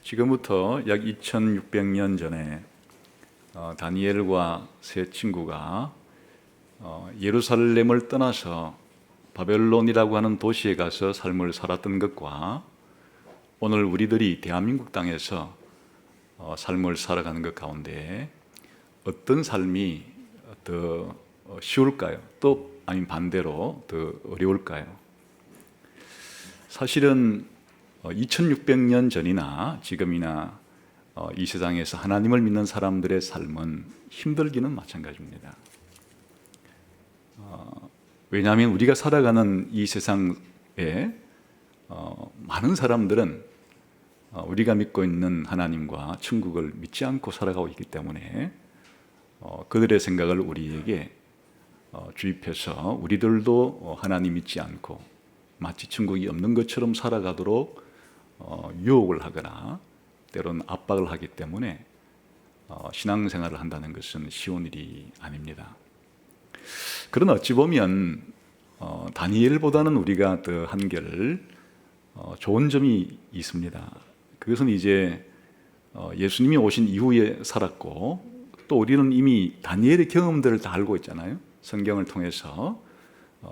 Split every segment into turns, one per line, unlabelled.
지금부터 약 2600년 전에 다니엘과 세 친구가 예루살렘을 떠나서 바벨론이라고 하는 도시에 가서 삶을 살았던 것과 오늘 우리들이 대한민국 땅에서 삶을 살아가는 것 가운데 어떤 삶이 더 쉬울까요? 또 아니면 반대로 더 어려울까요? 사실은 2600년 전이나 지금이나 이 세상에서 하나님을 믿는 사람들의 삶은 힘들기는 마찬가지입니다. 왜냐하면 우리가 살아가는 이 세상에 많은 사람들은 우리가 믿고 있는 하나님과 천국을 믿지 않고 살아가고 있기 때문에 그들의 생각을 우리에게 주입해서 우리들도 하나님 믿지 않고 마치 천국이 없는 것처럼 살아가도록 유혹을 하거나 때로는 압박을 하기 때문에 신앙생활을 한다는 것은 쉬운 일이 아닙니다. 그러나 어찌 보면 다니엘보다는 우리가 더 한결 좋은 점이 있습니다. 그것은 이제 예수님이 오신 이후에 살았고 또 우리는 이미 다니엘의 경험들을 다 알고 있잖아요. 성경을 통해서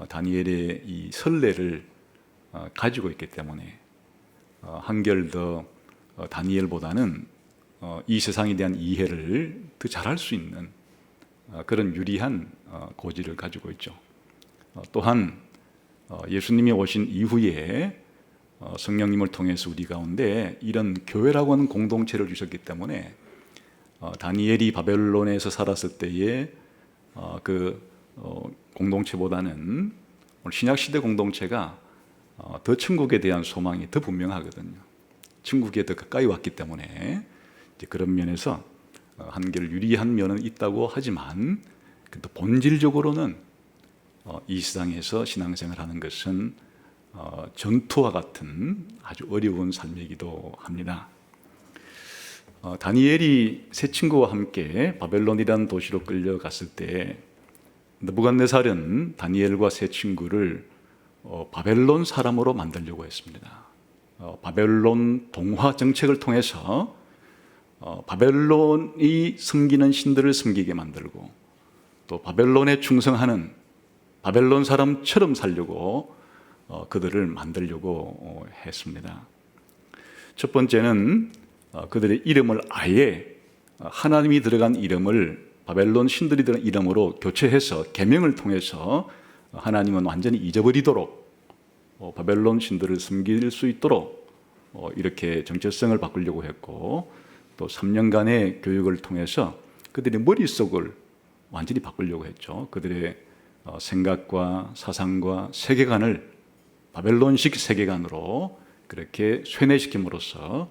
다니엘의 이 선례를 가지고 있기 때문에 한결 더 다니엘보다는 이 세상에 대한 이해를 더 잘할 수 있는 그런 유리한 고지를 가지고 있죠. 또한 예수님이 오신 이후에 성령님을 통해서 우리 가운데 이런 교회라고 하는 공동체를 주셨기 때문에 다니엘이 바벨론에서 살았을 때의 그 공동체보다는 오늘 신약시대 공동체가 더 천국에 대한 소망이 더 분명하거든요. 천국에 더 가까이 왔기 때문에 이제 그런 면에서 한결 유리한 면은 있다고 하지만 또 본질적으로는 이 세상에서 신앙생활하는 것은 전투와 같은 아주 어려운 삶이기도 합니다. 다니엘이 세 친구와 함께 바벨론이라는 도시로 끌려갔을 때 느부갓네살은 다니엘과 세 친구를 바벨론 사람으로 만들려고 했습니다. 바벨론 동화 정책을 통해서 바벨론이 섬기는 신들을 섬기게 만들고 또 바벨론에 충성하는 바벨론 사람처럼 살려고 그들을 만들려고 했습니다. 첫 번째는 그들의 이름을 아예 하나님이 들어간 이름을 바벨론 신들이 들어간 이름으로 교체해서 계명을 통해서 하나님은 완전히 잊어버리도록 바벨론 신들을 섬길 수 있도록 이렇게 정체성을 바꾸려고 했고 또 3년간의 교육을 통해서 그들의 머릿속을 완전히 바꾸려고 했죠. 그들의 생각과 사상과 세계관을 바벨론식 세계관으로 그렇게 쇠뇌시킴으로써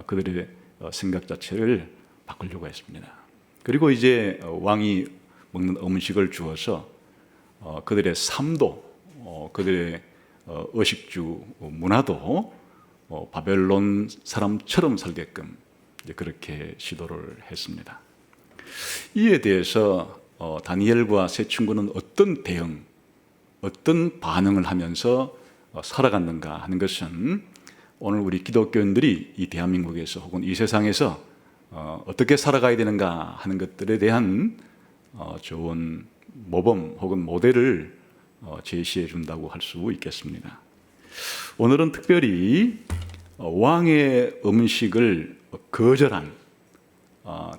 그들의 생각 자체를 바꾸려고 했습니다. 그리고 이제 왕이 먹는 음식을 주어서 그들의 삶도 그들의 의식주 문화도 바벨론 사람처럼 살게끔 이제 그렇게 시도를 했습니다. 이에 대해서 다니엘과 세 친구는 어떤 대응, 어떤 반응을 하면서 살아갔는가 하는 것은 오늘 우리 기독교인들이 이 대한민국에서 혹은 이 세상에서 어떻게 살아가야 되는가 하는 것들에 대한 좋은 모범 혹은 모델을 제시해 준다고 할 수 있겠습니다. 오늘은 특별히 왕의 음식을 거절한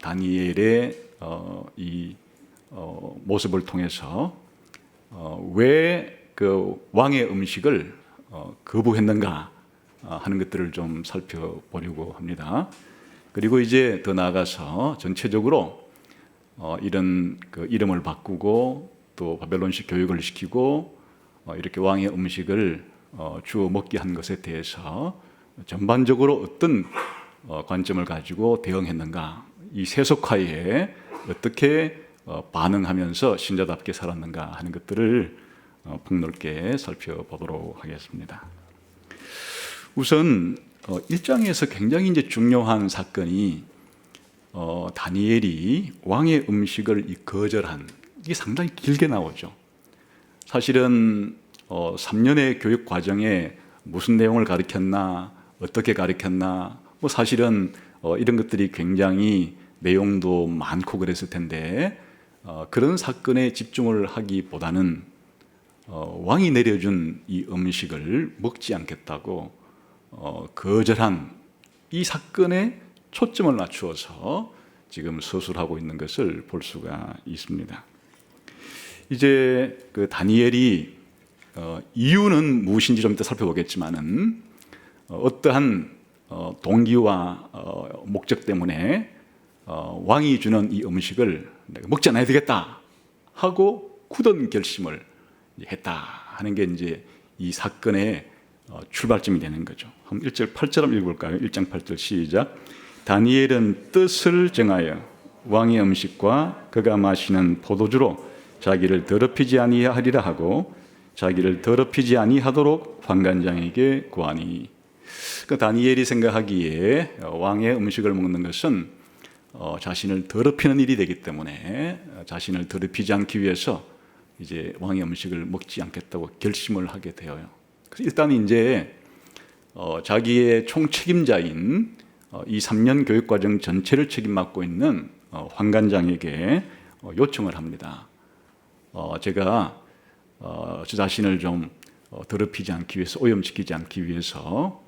다니엘의 이 모습을 통해서 왜 그 왕의 음식을 거부했는가 하는 것들을 좀 살펴보려고 합니다. 그리고 이제 더 나아가서 전체적으로 이런 그 이름을 바꾸고 또 바벨론식 교육을 시키고 이렇게 왕의 음식을 주워 먹게 한 것에 대해서 전반적으로 어떤 관점을 가지고 대응했는가, 이 세속화에 어떻게 반응하면서 신자답게 살았는가 하는 것들을 폭넓게 살펴보도록 하겠습니다. 우선 1장에서 굉장히 이제 중요한 사건이 다니엘이 왕의 음식을 거절한 이게 상당히 길게 나오죠. 사실은 3년의 교육 과정에 무슨 내용을 가르쳤나, 어떻게 가르쳤나 뭐 사실은 이런 것들이 굉장히 내용도 많고 그랬을 텐데 그런 사건에 집중을 하기보다는 왕이 내려준 이 음식을 먹지 않겠다고 거절한 이 사건에 초점을 맞추어서 지금 서술하고 있는 것을 볼 수가 있습니다. 이제 그 다니엘이 이유는 무엇인지 좀 이따 살펴보겠지만은 어떠한 동기와 목적 때문에 왕이 주는 이 음식을 내가 먹지 않아야 되겠다 하고 굳은 결심을 했다 하는 게 이제 이 사건의 출발점이 되는 거죠. 한번 1절 8절 한번 읽어볼까요? 1장 8절 시작. 다니엘은 뜻을 정하여 왕의 음식과 그가 마시는 포도주로 자기를 더럽히지 아니하리라 하고 자기를 더럽히지 아니하도록 환관장에게 구하니. 그 다니엘이 생각하기에 왕의 음식을 먹는 것은 자신을 더럽히는 일이 되기 때문에 자신을 더럽히지 않기 위해서 이제 왕의 음식을 먹지 않겠다고 결심을 하게 되어요. 그래서 일단 이제 자기의 총책임자인 이 3년 교육과정 전체를 책임맡고 있는 환관장에게 요청을 합니다. 제가 저 자신을 좀 더럽히지 않기 위해서, 오염시키지 않기 위해서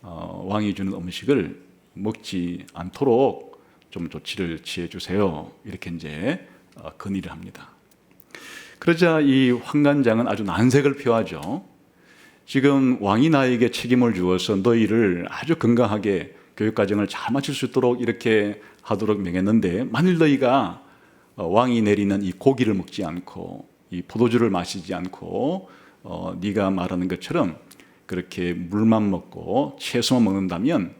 왕이 주는 음식을 먹지 않도록 좀 조치를 취해 주세요. 이렇게 이제 건의를 합니다. 그러자 이 환관장은 아주 난색을 표하죠. 지금 왕이 나에게 책임을 주어서 너희를 아주 건강하게 교육과정을 잘 마칠 수 있도록 이렇게 하도록 명했는데 만일 너희가 왕이 내리는 이 고기를 먹지 않고 이 포도주를 마시지 않고 네가 말하는 것처럼 그렇게 물만 먹고 채소만 먹는다면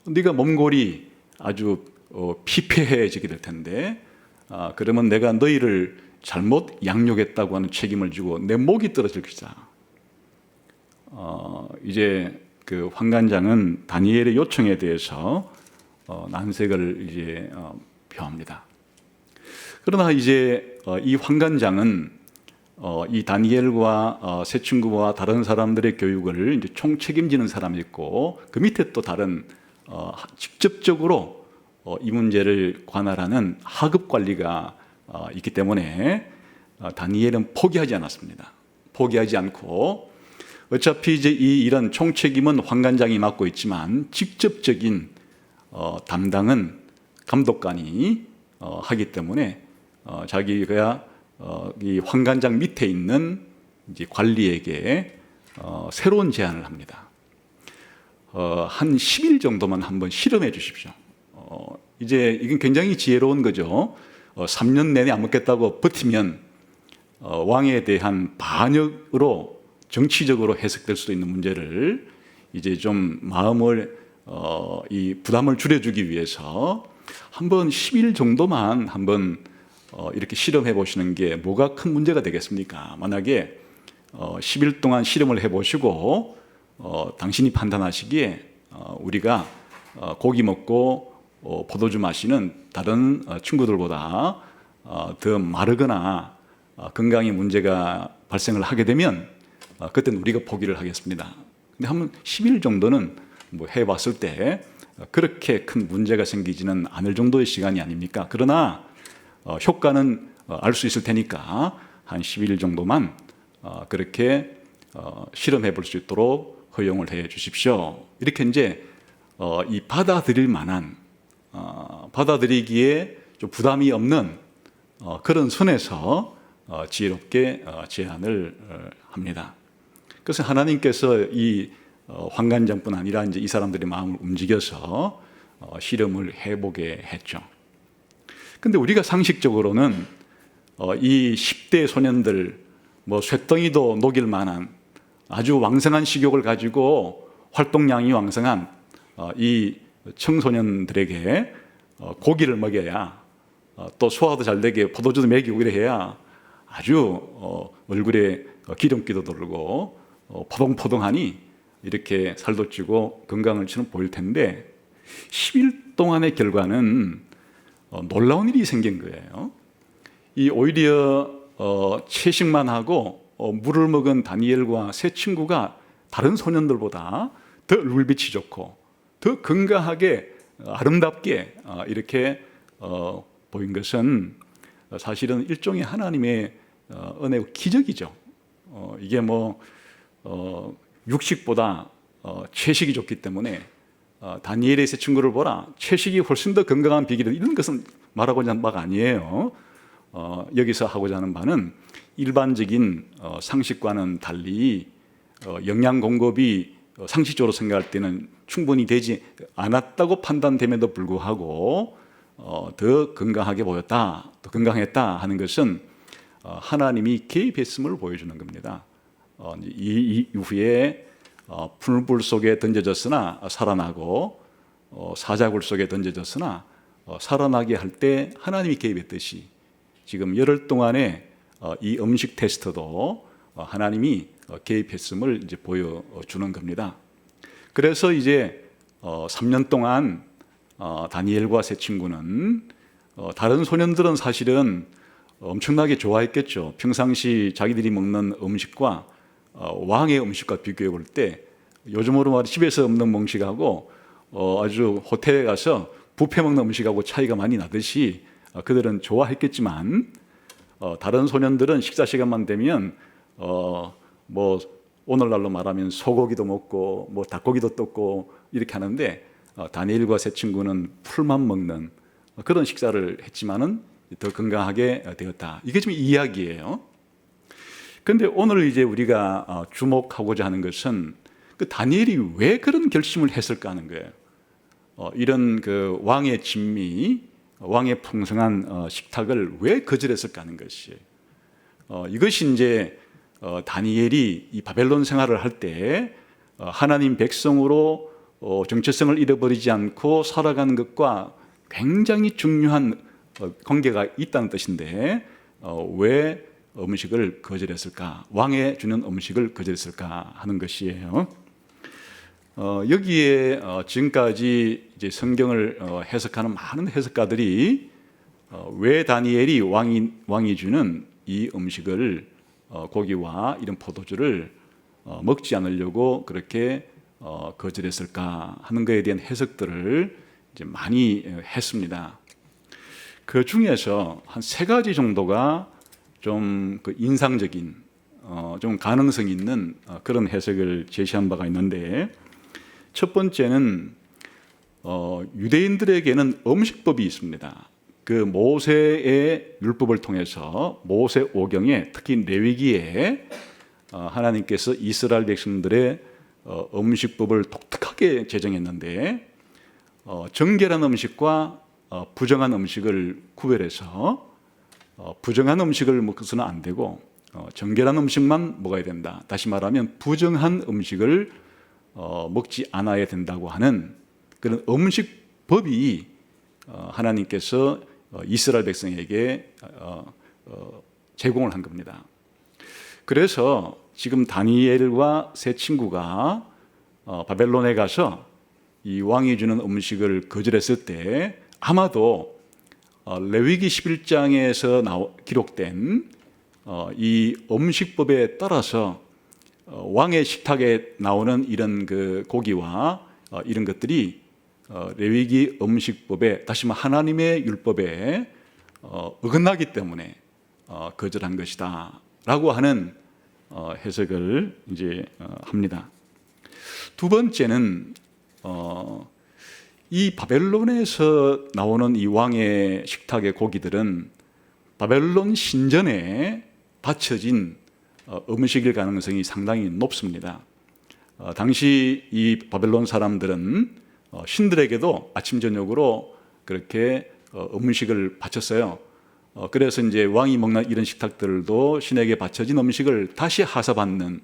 네가 몸골이 아주 피폐해지게 될 텐데 그러면 내가 너희를 잘못 양육했다고 하는 책임을 지고 내 목이 떨어질 것이다. 이제 그 환관장은 다니엘의 요청에 대해서 난색을 이제 표합니다. 그러나 이제 이 환관장은 이 다니엘과 세 친구와 다른 사람들의 교육을 이제 총 책임지는 사람이 있고 그 밑에 또 다른 직접적으로 이 문제를 관할하는 하급 관리가 있기 때문에 다니엘은 포기하지 않았습니다. 포기하지 않고 어차피 이제 이 이런 총책임은 환관장이 맡고 있지만 직접적인 담당은 감독관이 하기 때문에 자기가 이 환관장 밑에 있는 이제 관리에게 새로운 제안을 합니다. 한 10일 정도만 한번 실험해 주십시오. 이제 이건 굉장히 지혜로운 거죠. 3년 내내 안 먹겠다고 버티면 왕에 대한 반역으로 정치적으로 해석될 수도 있는 문제를 이제 좀 마음을 이 부담을 줄여주기 위해서 한번 10일 정도만 한번 이렇게 실험해 보시는 게 뭐가 큰 문제가 되겠습니까? 만약에 10일 동안 실험을 해보시고 당신이 판단하시기에 우리가 고기 먹고 포도주 마시는 다른 친구들보다 더 마르거나 건강에 문제가 발생을 하게 되면 그때는 우리가 포기를 하겠습니다. 근데 한번 10일 정도는 뭐 해봤을 때 그렇게 큰 문제가 생기지는 않을 정도의 시간이 아닙니까? 그러나 효과는 알 수 있을 테니까 한 10일 정도만 그렇게 실험해 볼 수 있도록 허용을 해 주십시오. 이렇게 이제 이 받아들일 만한 받아들이기에 좀 부담이 없는 그런 선에서 지혜롭게 제안을 합니다. 그래서 하나님께서 이 환관장뿐 아니라 이제 이 사람들의 마음을 움직여서 실험을 해보게 했죠. 근데 우리가 상식적으로는 이 10대 소년들 뭐 쇳덩이도 녹일 만한 아주 왕성한 식욕을 가지고 활동량이 왕성한 이 청소년들에게 고기를 먹여야 또 소화도 잘 되게 포도주도 먹이고 이래 해야 아주 얼굴에 기름기도 돌고 포동포동하니 이렇게 살도 찌고 건강을 치는 보일 텐데 10일 동안의 결과는 놀라운 일이 생긴 거예요. 이 오히려 채식만 하고 물을 먹은 다니엘과 세 친구가 다른 소년들보다 더 얼굴빛이 좋고 더 건강하게 아름답게 이렇게 보인 것은 사실은 일종의 하나님의 은혜의 기적이죠. 이게 뭐 육식보다 채식이 좋기 때문에 다니엘의 세 친구를 보라, 채식이 훨씬 더 건강한 비결이다, 이런 것은 말하고자 하는 바가 아니에요. 여기서 하고자 하는 바는 일반적인 상식과는 달리 영양 공급이 상식적으로 생각할 때는 충분히 되지 않았다고 판단됨에도 불구하고 더 건강하게 보였다, 더 건강했다 하는 것은 하나님이 개입했음을 보여주는 겁니다. 이 이후에 풀불 속에 던져졌으나 살아나고 사자굴 속에 던져졌으나 살아나게 할 때 하나님이 개입했듯이 지금 열흘 동안의 이 음식 테스트도 하나님이 개입했음을 이제 보여주는 겁니다. 그래서 이제 3년 동안 다니엘과 세 친구는 다른 소년들은 사실은 엄청나게 좋아했겠죠. 평상시 자기들이 먹는 음식과 왕의 음식과 비교해 볼 때 요즘으로 말해 집에서 먹는 음식하고 아주 호텔에 가서 뷔페 먹는 음식하고 차이가 많이 나듯이 그들은 좋아했겠지만 다른 소년들은 식사 시간만 되면 뭐 오늘날로 말하면 소고기도 먹고 뭐 닭고기도 뜯고 이렇게 하는데 다니엘과 세 친구는 풀만 먹는 그런 식사를 했지만은 더 건강하게 되었다. 이게 지금 이야기예요. 그런데 오늘 이제 우리가 주목하고자 하는 것은 그 다니엘이 왜 그런 결심을 했을까 하는 거예요. 이런 그 왕의 진미, 왕의 풍성한 식탁을 왜 거절했을까 하는 것이에요. 이것이 이제 다니엘이 이 바벨론 생활을 할 때 하나님 백성으로 정체성을 잃어버리지 않고 살아가는 것과 굉장히 중요한 관계가 있다는 뜻인데 왜 음식을 거절했을까? 왕의 주는 음식을 거절했을까 하는 것이에요. 여기에 지금까지 이제 성경을 해석하는 많은 해석가들이 왜 다니엘이 왕이 주는 이 음식을 고기와 이런 포도주를 먹지 않으려고 그렇게 거절했을까 하는 것에 대한 해석들을 이제 많이 했습니다. 그 중에서 한 3가지 정도가 좀 그 인상적인 좀 가능성 있는 그런 해석을 제시한 바가 있는데, 첫 번째는 유대인들에게는 음식법이 있습니다. 그 모세의 율법을 통해서 모세 오경에 특히 레위기에 하나님께서 이스라엘 백성들의 음식법을 독특하게 제정했는데 정결한 음식과 부정한 음식을 구별해서 부정한 음식을 먹어서는 안 되고 정결한 음식만 먹어야 된다. 다시 말하면 부정한 음식을 먹지 않아야 된다고 하는 그런 음식법이 하나님께서 이스라엘 백성에게 제공을 한 겁니다. 그래서 지금 다니엘과 세 친구가 바벨론에 가서 이 왕이 주는 음식을 거절했을 때 아마도 레위기 11장에서 기록된 이 음식법에 따라서 왕의 식탁에 나오는 이런 그 고기와 이런 것들이 레위기 음식법에, 다시 말해 하나님의 율법에 어긋나기 때문에 거절한 것이다라고 하는 해석을 이제 합니다. 두 번째는 이 바벨론에서 나오는 이 왕의 식탁의 고기들은 바벨론 신전에 바쳐진 음식일 가능성이 상당히 높습니다. 당시 이 바벨론 사람들은 신들에게도 아침 저녁으로 그렇게 음식을 바쳤어요. 그래서 이제 왕이 먹는 이런 식탁들도 신에게 바쳐진 음식을 다시 하사받는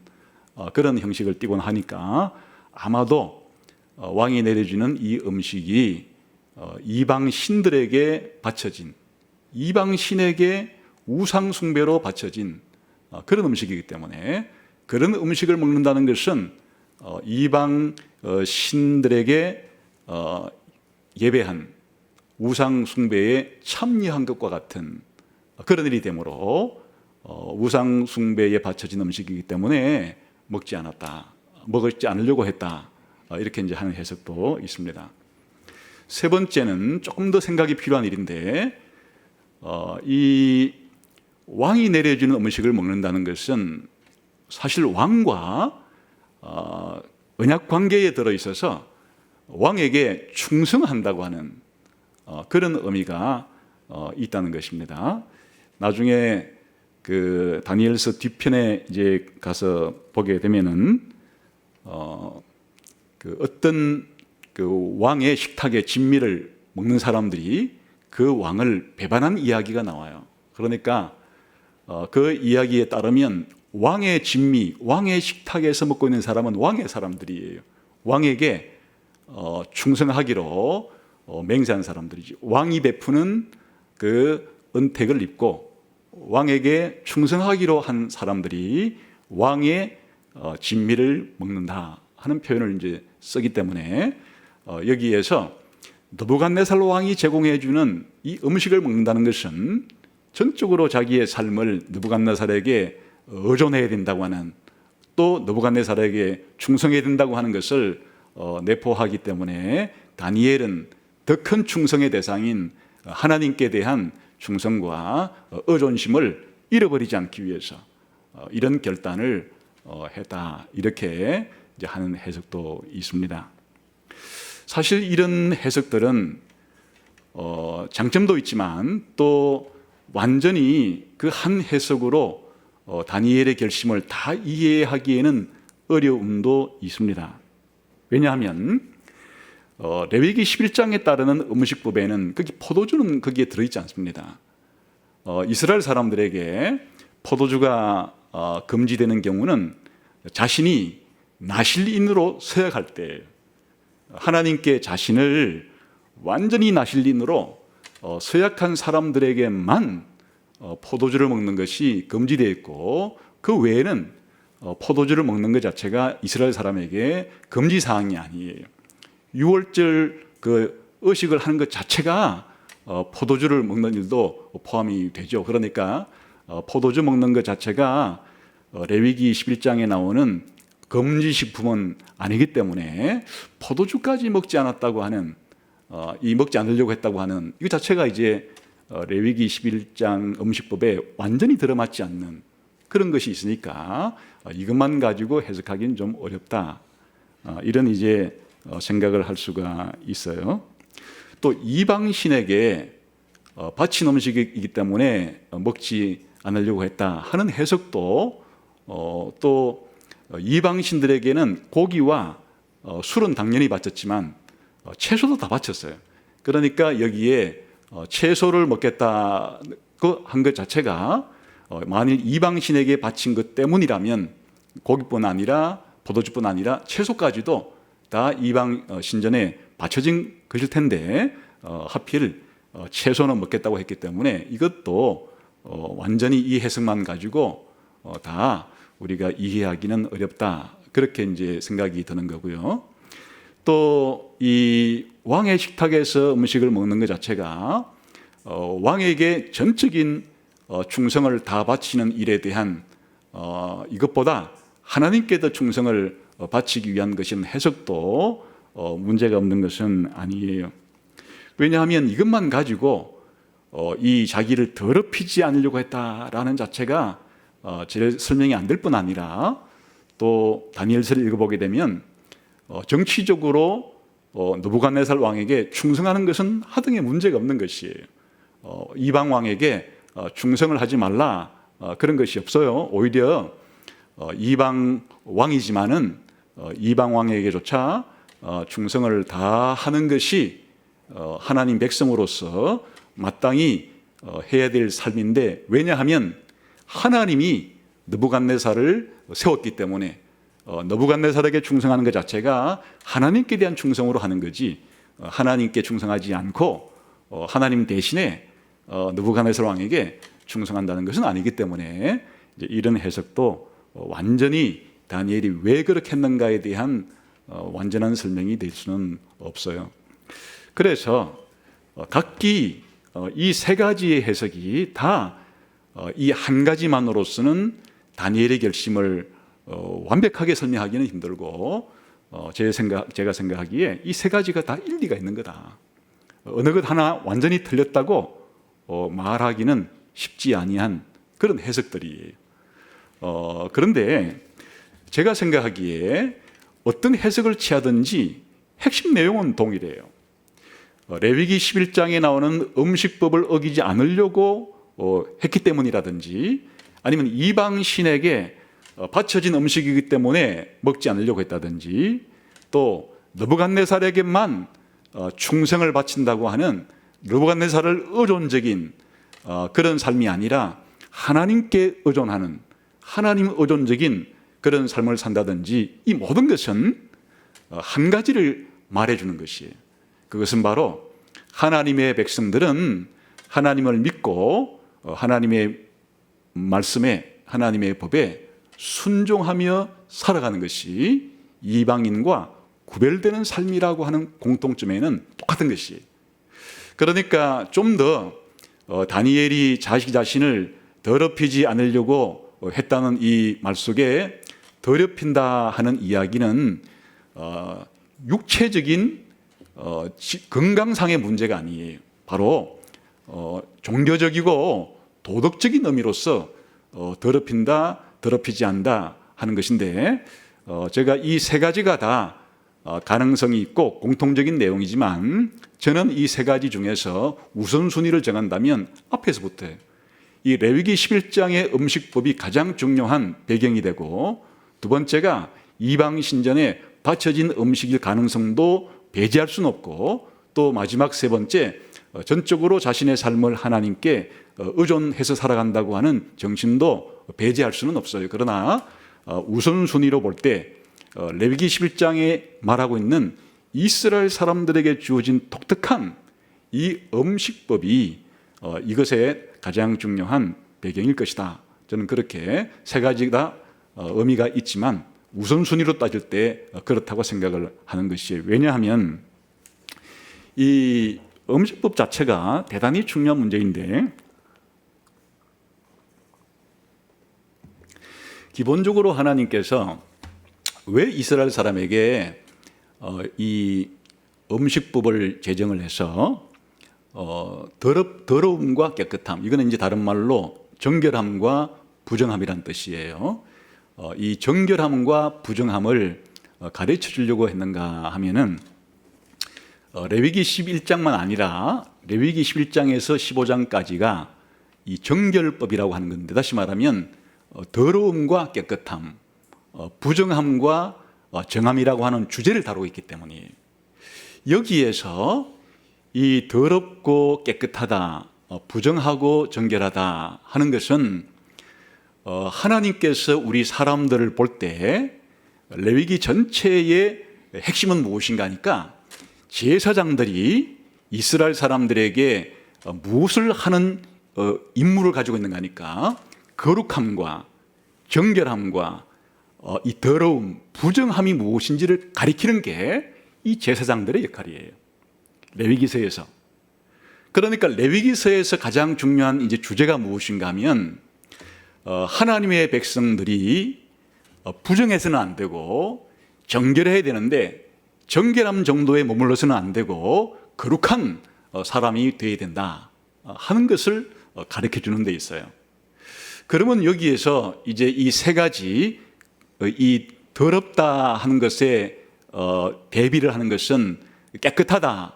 그런 형식을 띠곤 하니까 아마도 왕이 내려주는 이 음식이 이방 신들에게 바쳐진, 이방 신에게 우상 숭배로 바쳐진 그런 음식이기 때문에 그런 음식을 먹는다는 것은 이방 신들에게 예배한 우상 숭배에 참여한 것과 같은 그런 일이 되므로 우상 숭배에 바쳐진 음식이기 때문에 먹지 않으려고 했다 이렇게 이제 하는 해석도 있습니다. 세 번째는 조금 더 생각이 필요한 일인데, 이 왕이 내려주는 음식을 먹는다는 것은 사실 왕과 언약 관계에 들어 있어서 왕에게 충성한다고 하는 그런 의미가 있다는 것입니다. 나중에 그 다니엘서 뒤편에 이제 가서 보게 되면은 그 어떤 그 왕의 식탁의 진미를 먹는 사람들이 그 왕을 배반한 이야기가 나와요. 그러니까 그 이야기에 따르면 왕의 진미, 왕의 식탁에서 먹고 있는 사람은 왕의 사람들이에요. 왕에게 충성하기로 맹세한 사람들이지. 왕이 베푸는 그 은택을 입고 왕에게 충성하기로 한 사람들이 왕의 진미를 먹는다 하는 표현을 이제 쓰기 때문에 여기에서 느부갓네살 왕이 제공해 주는 이 음식을 먹는다는 것은 전적으로 자기의 삶을 느부갓네살에게 의존해야 된다고 하는, 또 느부갓네살에게 충성해야 된다고 하는 것을 내포하기 때문에 다니엘은 더 큰 충성의 대상인 하나님께 대한 충성과 의존심을 잃어버리지 않기 위해서 이런 결단을 했다, 이렇게 이제 하는 해석도 있습니다. 사실 이런 해석들은 장점도 있지만 또 완전히 그 한 해석으로 다니엘의 결심을 다 이해하기에는 어려움도 있습니다. 왜냐하면 레위기 11장에 따르는 음식법에는 거기 포도주는 거기에 들어있지 않습니다. 이스라엘 사람들에게 포도주가 금지되는 경우는 자신이 나실인으로 서약할 때, 하나님께 자신을 완전히 나실인으로 서약한 사람들에게만 포도주를 먹는 것이 금지되어 있고, 그 외에는 포도주를 먹는 것 자체가 이스라엘 사람에게 금지 사항이 아니에요. 유월절 그 의식을 하는 것 자체가 포도주를 먹는 일도 포함이 되죠. 그러니까 포도주 먹는 것 자체가 레위기 11장에 나오는 금지식품은 아니기 때문에 포도주까지 먹지 않았다고 하는, 이 먹지 않으려고 했다고 하는 이 자체가 이제 레위기 11장 음식법에 완전히 들어맞지 않는 그런 것이 있으니까 이것만 가지고 해석하기는 좀 어렵다, 이런 이제 생각을 할 수가 있어요. 또 이방신에게 바친 음식이기 때문에 먹지 않으려고 했다 하는 해석도, 또 이방신들에게는 고기와 술은 당연히 바쳤지만 채소도 다 바쳤어요. 그러니까 여기에 채소를 먹겠다고 한 것 자체가 만일 이방신에게 바친 것 때문이라면 고기뿐 아니라 포도주뿐 아니라 채소까지도 다 이방 신전에 바쳐진 것일 텐데 하필 채소는 먹겠다고 했기 때문에 이것도 완전히 이 해석만 가지고 다 우리가 이해하기는 어렵다, 그렇게 이제 생각이 드는 거고요. 또 이 왕의 식탁에서 음식을 먹는 것 자체가 왕에게 전적인 충성을 다 바치는 일에 대한 이것보다 하나님께 더 충성을 바치기 위한 것인 해석도 문제가 없는 것은 아니에요. 왜냐하면 이것만 가지고 이 자기를 더럽히지 않으려고 했다라는 자체가 설명이 안 될 뿐 아니라, 또 다니엘서를 읽어보게 되면 정치적으로 느부갓네살 왕에게 충성하는 것은 하등의 문제가 없는 것이에요. 이방 왕에게 충성을 하지 말라, 그런 것이 없어요. 오히려 이방 왕이지만은 이방 왕에게조차 충성을 다 하는 것이 하나님 백성으로서 마땅히 해야 될 삶인데, 왜냐하면 하나님이 느부갓네살을 세웠기 때문에 느부갓네살에게 충성하는 것 자체가 하나님께 대한 충성으로 하는 거지, 하나님께 충성하지 않고 하나님 대신에 느부갓네살 왕에게 충성한다는 것은 아니기 때문에 이런 해석도 완전히 다니엘이 왜 그렇게 했는가에 대한 완전한 설명이 될 수는 없어요. 그래서 각기 이 세 가지의 해석이 다 이 한 가지만으로서는 다니엘의 결심을 완벽하게 설명하기는 힘들고, 제가 생각하기에 이 세 가지가 다 일리가 있는 거다. 어느 것 하나 완전히 틀렸다고 말하기는 쉽지 아니한 그런 해석들이에요. 그런데 제가 생각하기에 어떤 해석을 취하든지 핵심 내용은 동일해요. 레위기 11장에 나오는 음식법을 어기지 않으려고 했기 때문이라든지, 아니면 이방 신에게 바쳐진 음식이기 때문에 먹지 않으려고 했다든지, 또 느부갓네살에게만 충성을 바친다고 하는 느부갓네살을 의존적인 그런 삶이 아니라 하나님께 의존하는, 하나님 의존적인 그런 삶을 산다든지, 이 모든 것은 한 가지를 말해주는 것이에요. 그것은 바로 하나님의 백성들은 하나님을 믿고 하나님의 말씀에, 하나님의 법에 순종하며 살아가는 것이 이방인과 구별되는 삶이라고 하는 공통점에는 똑같은 것이에요. 그러니까 좀 더 다니엘이 자기 자신을 더럽히지 않으려고 했다는 이 말 속에 더럽힌다 하는 이야기는 육체적인 건강상의 문제가 아니에요. 바로 종교적이고 도덕적인 의미로서 더럽힌다, 더럽히지 않다 하는 것인데, 제가 이 세 가지가 다 가능성이 있고 공통적인 내용이지만, 저는 이 세 가지 중에서 우선순위를 정한다면 앞에서부터 이 레위기 11장의 음식법이 가장 중요한 배경이 되고, 두 번째가 이방 신전에 바쳐진 음식일 가능성도 배제할 수는 없고, 또 마지막 세 번째, 전적으로 자신의 삶을 하나님께 의존해서 살아간다고 하는 정신도 배제할 수는 없어요. 그러나 우선순위로 볼 때 레위기 11장에 말하고 있는 이스라엘 사람들에게 주어진 독특한 이 음식법이 이것의 가장 중요한 배경일 것이다. 저는 그렇게 세 가지가 의미가 있지만 우선순위로 따질 때 그렇다고 생각을 하는 것이에요. 왜냐하면 이 음식법 자체가 대단히 중요한 문제인데, 기본적으로 하나님께서 왜 이스라엘 사람에게 이 음식법을 제정을 해서 더러움과 깨끗함, 이거는 이제 다른 말로 정결함과 부정함이란 뜻이에요. 이 정결함과 부정함을 가르쳐 주려고 했는가 하면은 레위기 11장만 아니라 레위기 11장에서 15장까지가 이 정결법이라고 하는 건데, 다시 말하면 더러움과 깨끗함, 부정함과 정함이라고 하는 주제를 다루고 있기 때문이에요. 여기에서 이 더럽고 깨끗하다, 부정하고 정결하다 하는 것은 하나님께서 우리 사람들을 볼 때 레위기 전체의 핵심은 무엇인가 하니까, 제사장들이 이스라엘 사람들에게 무엇을 하는 임무를 가지고 있는가 하니까, 거룩함과 정결함과 이 더러움, 부정함이 무엇인지를 가리키는 게 이 제사장들의 역할이에요. 레위기서에서. 그러니까 레위기서에서 가장 중요한 이제 주제가 무엇인가 하면, 하나님의 백성들이 부정해서는 안 되고 정결해야 되는데, 정결함 정도에 머물러서는 안 되고 거룩한 사람이 되어야 된다 하는 것을 가르쳐 주는 데 있어요. 그러면 여기에서 이제 이 세 가지, 이 더럽다 하는 것에 대비를 하는 것은 깨끗하다,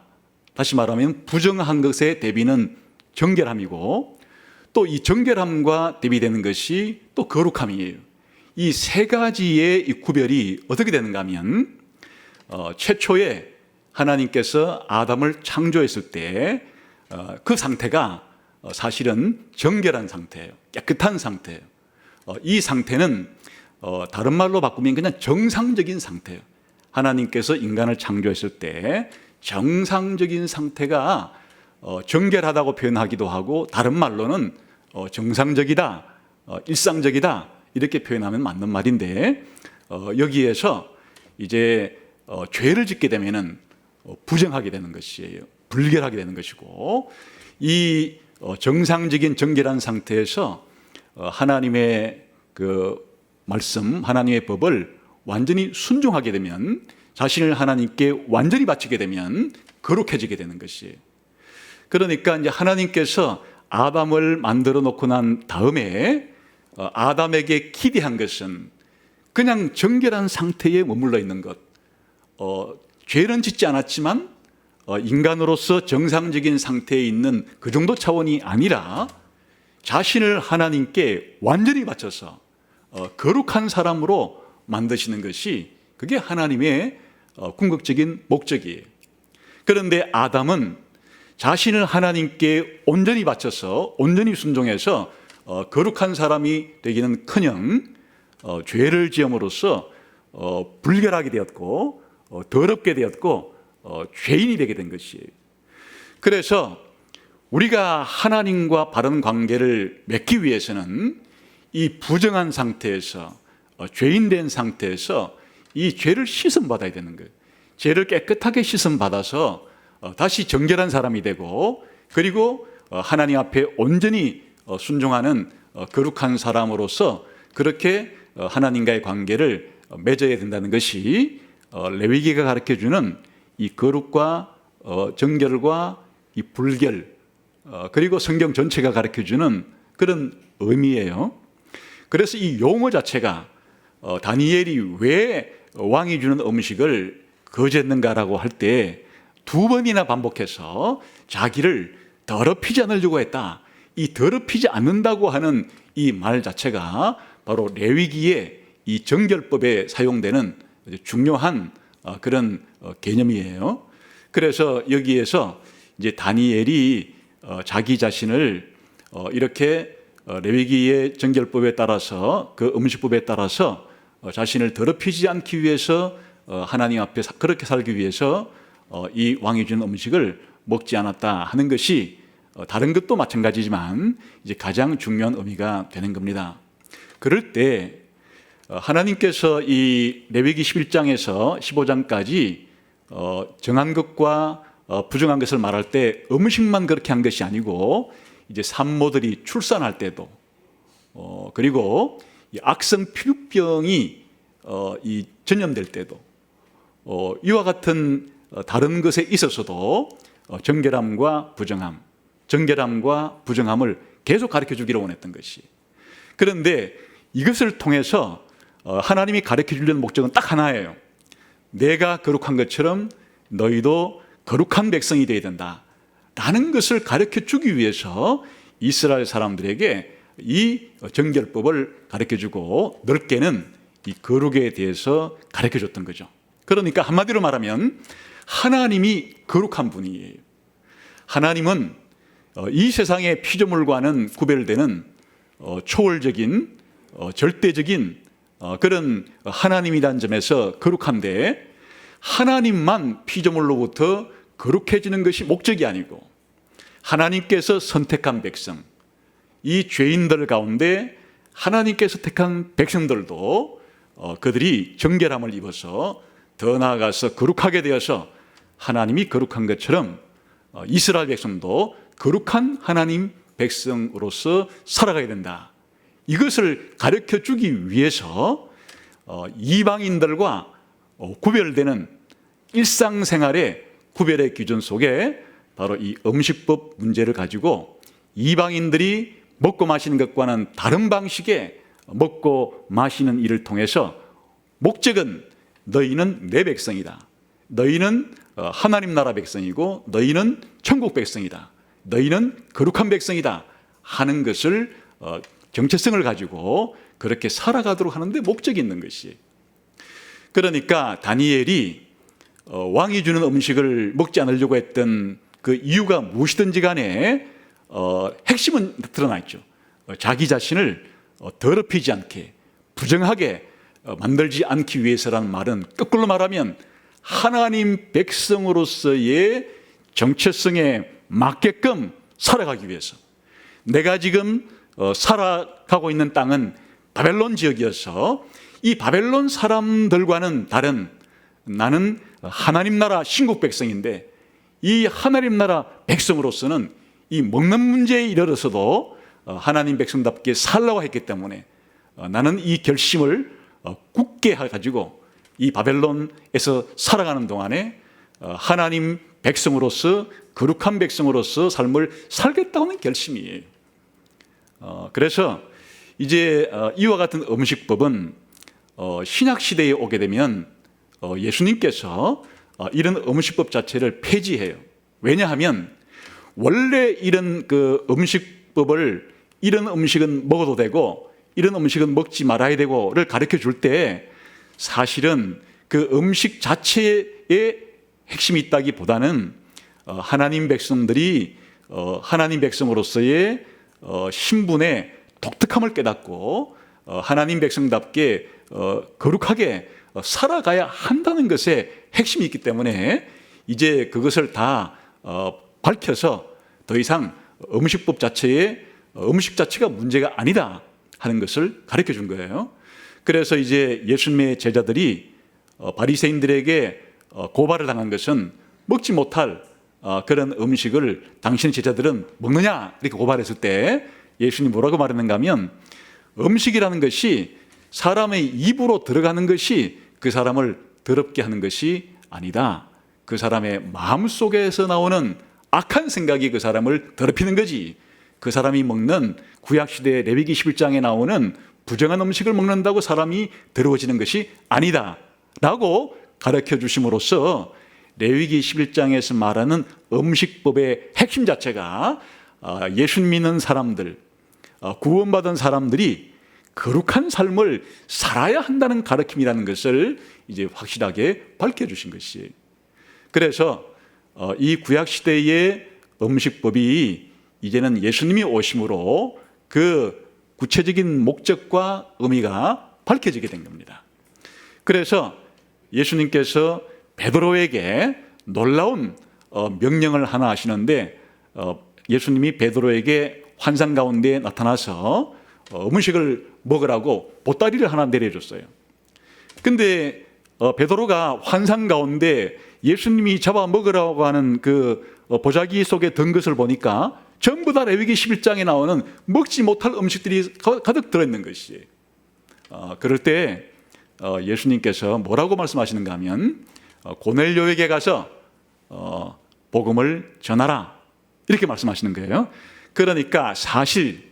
다시 말하면 부정한 것의 대비는 정결함이고, 또 이 정결함과 대비되는 것이 또 거룩함이에요. 이 세 가지의 이 구별이 어떻게 되는가 하면, 최초에 하나님께서 아담을 창조했을 때 그 상태가 사실은 정결한 상태예요. 깨끗한 상태예요. 이 상태는 다른 말로 바꾸면 그냥 정상적인 상태예요. 하나님께서 인간을 창조했을 때 정상적인 상태가 정결하다고 표현하기도 하고, 다른 말로는 정상적이다, 일상적이다 이렇게 표현하면 맞는 말인데, 여기에서 이제 죄를 짓게 되면은 부정하게 되는 것이에요. 불결하게 되는 것이고, 이 정상적인 정결한 상태에서 하나님의 그 말씀, 하나님의 법을 완전히 순종하게 되면, 자신을 하나님께 완전히 바치게 되면 거룩해지게 되는 것이에요. 그러니까 이제 하나님께서 아담을 만들어 놓고 난 다음에 아담에게 기대한 것은 그냥 정결한 상태에 머물러 있는 것, 죄는 짓지 않았지만 인간으로서 정상적인 상태에 있는 그 정도 차원이 아니라 자신을 하나님께 완전히 바쳐서 거룩한 사람으로 만드시는 것이, 그게 하나님의 궁극적인 목적이에요. 그런데 아담은 자신을 하나님께 온전히 바쳐서 온전히 순종해서 거룩한 사람이 되기는커녕 죄를 지음으로써 불결하게 되었고 더럽게 되었고 죄인이 되게 된 것이에요. 그래서 우리가 하나님과 바른 관계를 맺기 위해서는 이 부정한 상태에서, 죄인된 상태에서 이 죄를 씻음받아야 되는 거예요. 죄를 깨끗하게 씻음받아서 다시 정결한 사람이 되고, 그리고 하나님 앞에 온전히 순종하는 거룩한 사람으로서 그렇게 하나님과의 관계를 맺어야 된다는 것이 레위기가 가르쳐주는 이 거룩과 정결과 이 불결, 그리고 성경 전체가 가르쳐주는 그런 의미예요. 그래서 이 용어 자체가 다니엘이 왜 왕이 주는 음식을 거절했는가라고 할 때 2번이나 반복해서 자기를 더럽히지 않으려고 했다. 이 더럽히지 않는다고 하는 이 말 자체가 바로 레위기의 이 정결법에 사용되는 중요한 그런 개념이에요. 그래서 여기에서 이제 다니엘이 자기 자신을 이렇게 레위기의 정결법에 따라서, 그 음식법에 따라서 자신을 더럽히지 않기 위해서 하나님 앞에 그렇게 살기 위해서 이 왕이 준 음식을 먹지 않았다 하는 것이 다른 것도 마찬가지지만 이제 가장 중요한 의미가 되는 겁니다. 그럴 때 하나님께서 이 레위기 11장에서 15장까지 정한 것과 부정한 것을 말할 때 음식만 그렇게 한 것이 아니고, 이제 산모들이 출산할 때도, 그리고 이 악성 피부병이 이 전염될 때도, 이와 같은 다른 것에 있어서도 정결함과 부정함, 정결함과 부정함을 계속 가르쳐 주기를 원했던 것이. 그런데 이것을 통해서 하나님이 가르쳐 주려는 목적은 딱 하나예요. 내가 거룩한 것처럼 너희도 거룩한 백성이 되어야 된다 라는 것을 가르쳐 주기 위해서 이스라엘 사람들에게 이 정결법을 가르쳐 주고, 넓게는 이 거룩에 대해서 가르쳐 줬던 거죠. 그러니까 한마디로 말하면 하나님이 거룩한 분이에요. 하나님은 이 세상의 피조물과는 구별되는 초월적인 절대적인 그런 하나님이라는 점에서 거룩한데, 하나님만 피조물로부터 거룩해지는 것이 목적이 아니고, 하나님께서 선택한 백성, 이 죄인들 가운데 하나님께서 택한 백성들도 그들이 정결함을 입어서 더 나아가서 거룩하게 되어서 하나님이 거룩한 것처럼 이스라엘 백성도 거룩한 하나님 백성으로서 살아가야 된다. 이것을 가르쳐 주기 위해서 이방인들과 구별되는 일상생활의 구별의 기준 속에 바로 이 음식법 문제를 가지고 이방인들이 먹고 마시는 것과는 다른 방식의 먹고 마시는 일을 통해서, 목적은 너희는 내 백성이다, 너희는 하나님 나라 백성이고 너희는 천국 백성이다, 너희는 거룩한 백성이다 하는 것을 정체성을 가지고 그렇게 살아가도록 하는데 목적이 있는 것이에요. 그러니까 다니엘이 왕이 주는 음식을 먹지 않으려고 했던 그 이유가 무엇이든지 간에 핵심은 드러나 있죠. 자기 자신을 더럽히지 않게, 부정하게 만들지 않기 위해서라는 말은 거꾸로 말하면 하나님 백성으로서의 정체성에 맞게끔 살아가기 위해서. 내가 지금 살아가고 있는 땅은 바벨론 지역이어서 이 바벨론 사람들과는 다른, 나는 하나님 나라 신국 백성인데, 이 하나님 나라 백성으로서는 이 먹는 문제에 이르러서도 하나님 백성답게 살라고 했기 때문에 나는 이 결심을 굳게 해가지고 이 바벨론에서 살아가는 동안에 하나님 백성으로서, 거룩한 백성으로서 삶을 살겠다는 결심이에요. 그래서 이제 이와 같은 음식법은 신약 시대에 오게 되면 예수님께서 이런 음식법 자체를 폐지해요. 왜냐하면 원래 이런 그 음식법을, 이런 음식은 먹어도 되고 이런 음식은 먹지 말아야 되고를 가르쳐 줄 때 사실은 그 음식 자체에 핵심이 있다기보다는 하나님 백성들이 하나님 백성으로서의 신분의 독특함을 깨닫고 하나님 백성답게 거룩하게 살아가야 한다는 것에 핵심이 있기 때문에 이제 그것을 다 밝혀서 더 이상 음식법 자체에 음식 자체가 문제가 아니다 하는 것을 가르쳐 준 거예요. 그래서 이제 예수님의 제자들이 바리새인들에게 고발을 당한 것은 먹지 못할 그런 음식을 당신의 제자들은 먹느냐 이렇게 고발했을 때 예수님이 뭐라고 말했는가 하면 음식이라는 것이 사람의 입으로 들어가는 것이 그 사람을 더럽게 하는 것이 아니다. 그 사람의 마음속에서 나오는 악한 생각이 그 사람을 더럽히는 거지. 그 사람이 먹는 구약시대 레위기 11장에 나오는 부정한 음식을 먹는다고 사람이 더러워지는 것이 아니다 라고 가르쳐 주심으로써 레위기 11장에서 말하는 음식법의 핵심 자체가 예수 믿는 사람들, 구원받은 사람들이 거룩한 삶을 살아야 한다는 가르침이라는 것을 이제 확실하게 밝혀주신 것이에요. 그래서 이 구약시대의 음식법이 이제는 예수님이 오심으로 그 구체적인 목적과 의미가 밝혀지게 된 겁니다. 그래서 예수님께서 베드로에게 놀라운 명령을 하나 하시는데 예수님이 베드로에게 환상 가운데 나타나서 음식을 먹으라고 보따리를 하나 내려줬어요. 근데 베드로가 환상 가운데 예수님이 잡아 먹으라고 하는 그 보자기 속에 든 것을 보니까 전부 다 레위기 11장에 나오는 먹지 못할 음식들이 가득 들어있는 것이에요. 그럴 때 예수님께서 뭐라고 말씀하시는가 하면 고넬료에게 가서 복음을 전하라 이렇게 말씀하시는 거예요. 그러니까 사실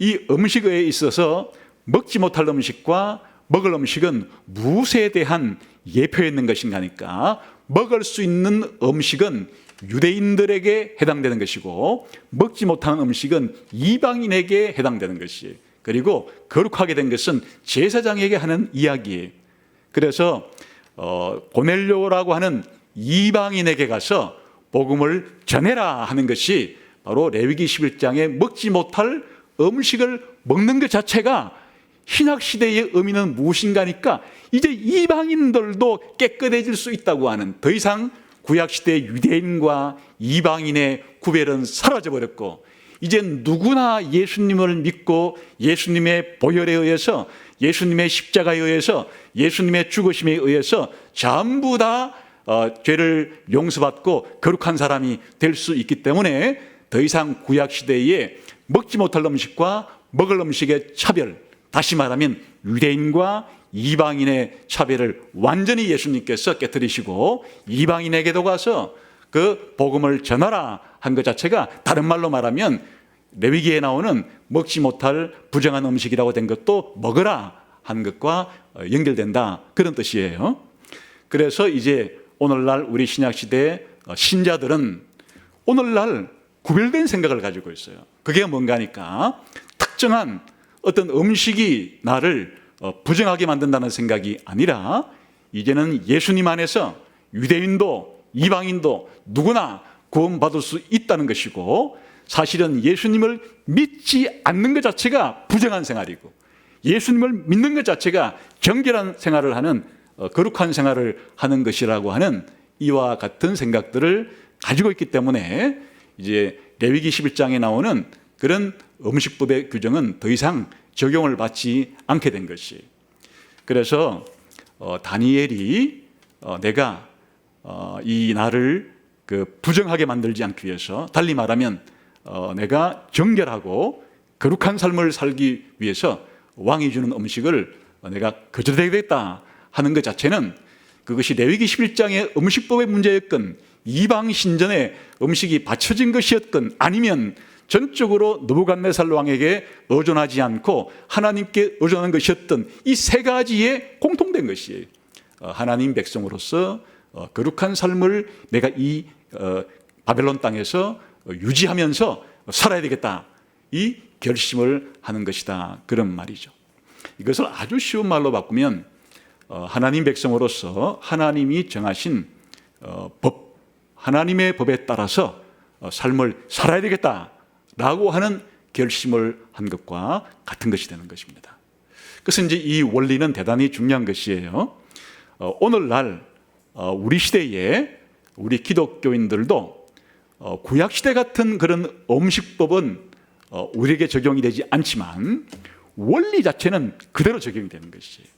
이 음식에 있어서 먹지 못할 음식과 먹을 음식은 무엇에 대한 예표였는 것인가 하니까 먹을 수 있는 음식은 유대인들에게 해당되는 것이고 먹지 못하는 음식은 이방인에게 해당되는 것이에요. 그리고 거룩하게 된 것은 제사장에게 하는 이야기예요. 그래서 고넬료라고 하는 이방인에게 가서 복음을 전해라 하는 것이 바로 레위기 11장에 먹지 못할 음식을 먹는 것 자체가 신약시대의 의미는 무엇인가니까 이제 이방인들도 깨끗해질 수 있다고 하는, 더 이상 구약시대 유대인과 이방인의 구별은 사라져버렸고 이제 누구나 예수님을 믿고 예수님의 보혈에 의해서, 예수님의 십자가에 의해서, 예수님의 죽으심에 의해서 전부 다 죄를 용서받고 거룩한 사람이 될 수 있기 때문에 더 이상 구약시대에 먹지 못할 음식과 먹을 음식의 차별, 다시 말하면 유대인과 이방인의 차별을 완전히 예수님께서 깨뜨리시고 이방인에게도 가서 그 복음을 전하라 한 것 자체가 다른 말로 말하면 레위기에 나오는 먹지 못할 부정한 음식이라고 된 것도 먹으라 하는 것과 연결된다, 그런 뜻이에요. 그래서 이제 오늘날 우리 신약시대 신자들은 오늘날 구별된 생각을 가지고 있어요. 그게 뭔가 하니까 특정한 어떤 음식이 나를 부정하게 만든다는 생각이 아니라 이제는 예수님 안에서 유대인도 이방인도 누구나 구원받을 수 있다는 것이고, 사실은 예수님을 믿지 않는 것 자체가 부정한 생활이고 예수님을 믿는 것 자체가 정결한 생활을 하는, 거룩한 생활을 하는 것이라고 하는 이와 같은 생각들을 가지고 있기 때문에 이제 레위기 11장에 나오는 그런 음식법의 규정은 더 이상 적용을 받지 않게 된 것이. 그래서 다니엘이 내가 이 나를 그 부정하게 만들지 않기 위해서, 달리 말하면 내가 정결하고 거룩한 삶을 살기 위해서 왕이 주는 음식을 내가 거절해야 되겠다 하는 것 자체는 그것이 레위기 11장의 음식법의 문제였건 이방 신전에 음식이 바쳐진 것이었건 아니면 전적으로 느부갓네살 왕에게 의존하지 않고 하나님께 의존한 것이었던 이 세 가지에 공통된 것이에요. 하나님 백성으로서 거룩한 삶을 내가 이 바벨론 땅에서 유지하면서 살아야 되겠다, 이 결심을 하는 것이다, 그런 말이죠. 이것을 아주 쉬운 말로 바꾸면 하나님 백성으로서 하나님이 정하신 법, 하나님의 법에 따라서 삶을 살아야 되겠다라고 하는 결심을 한 것과 같은 것이 되는 것입니다. 그래서 이제 이 원리는 대단히 중요한 것이에요. 오늘날 우리 시대에 우리 기독교인들도 구약시대 같은 그런 음식법은 우리에게 적용이 되지 않지만 원리 자체는 그대로 적용이 되는 것이에요.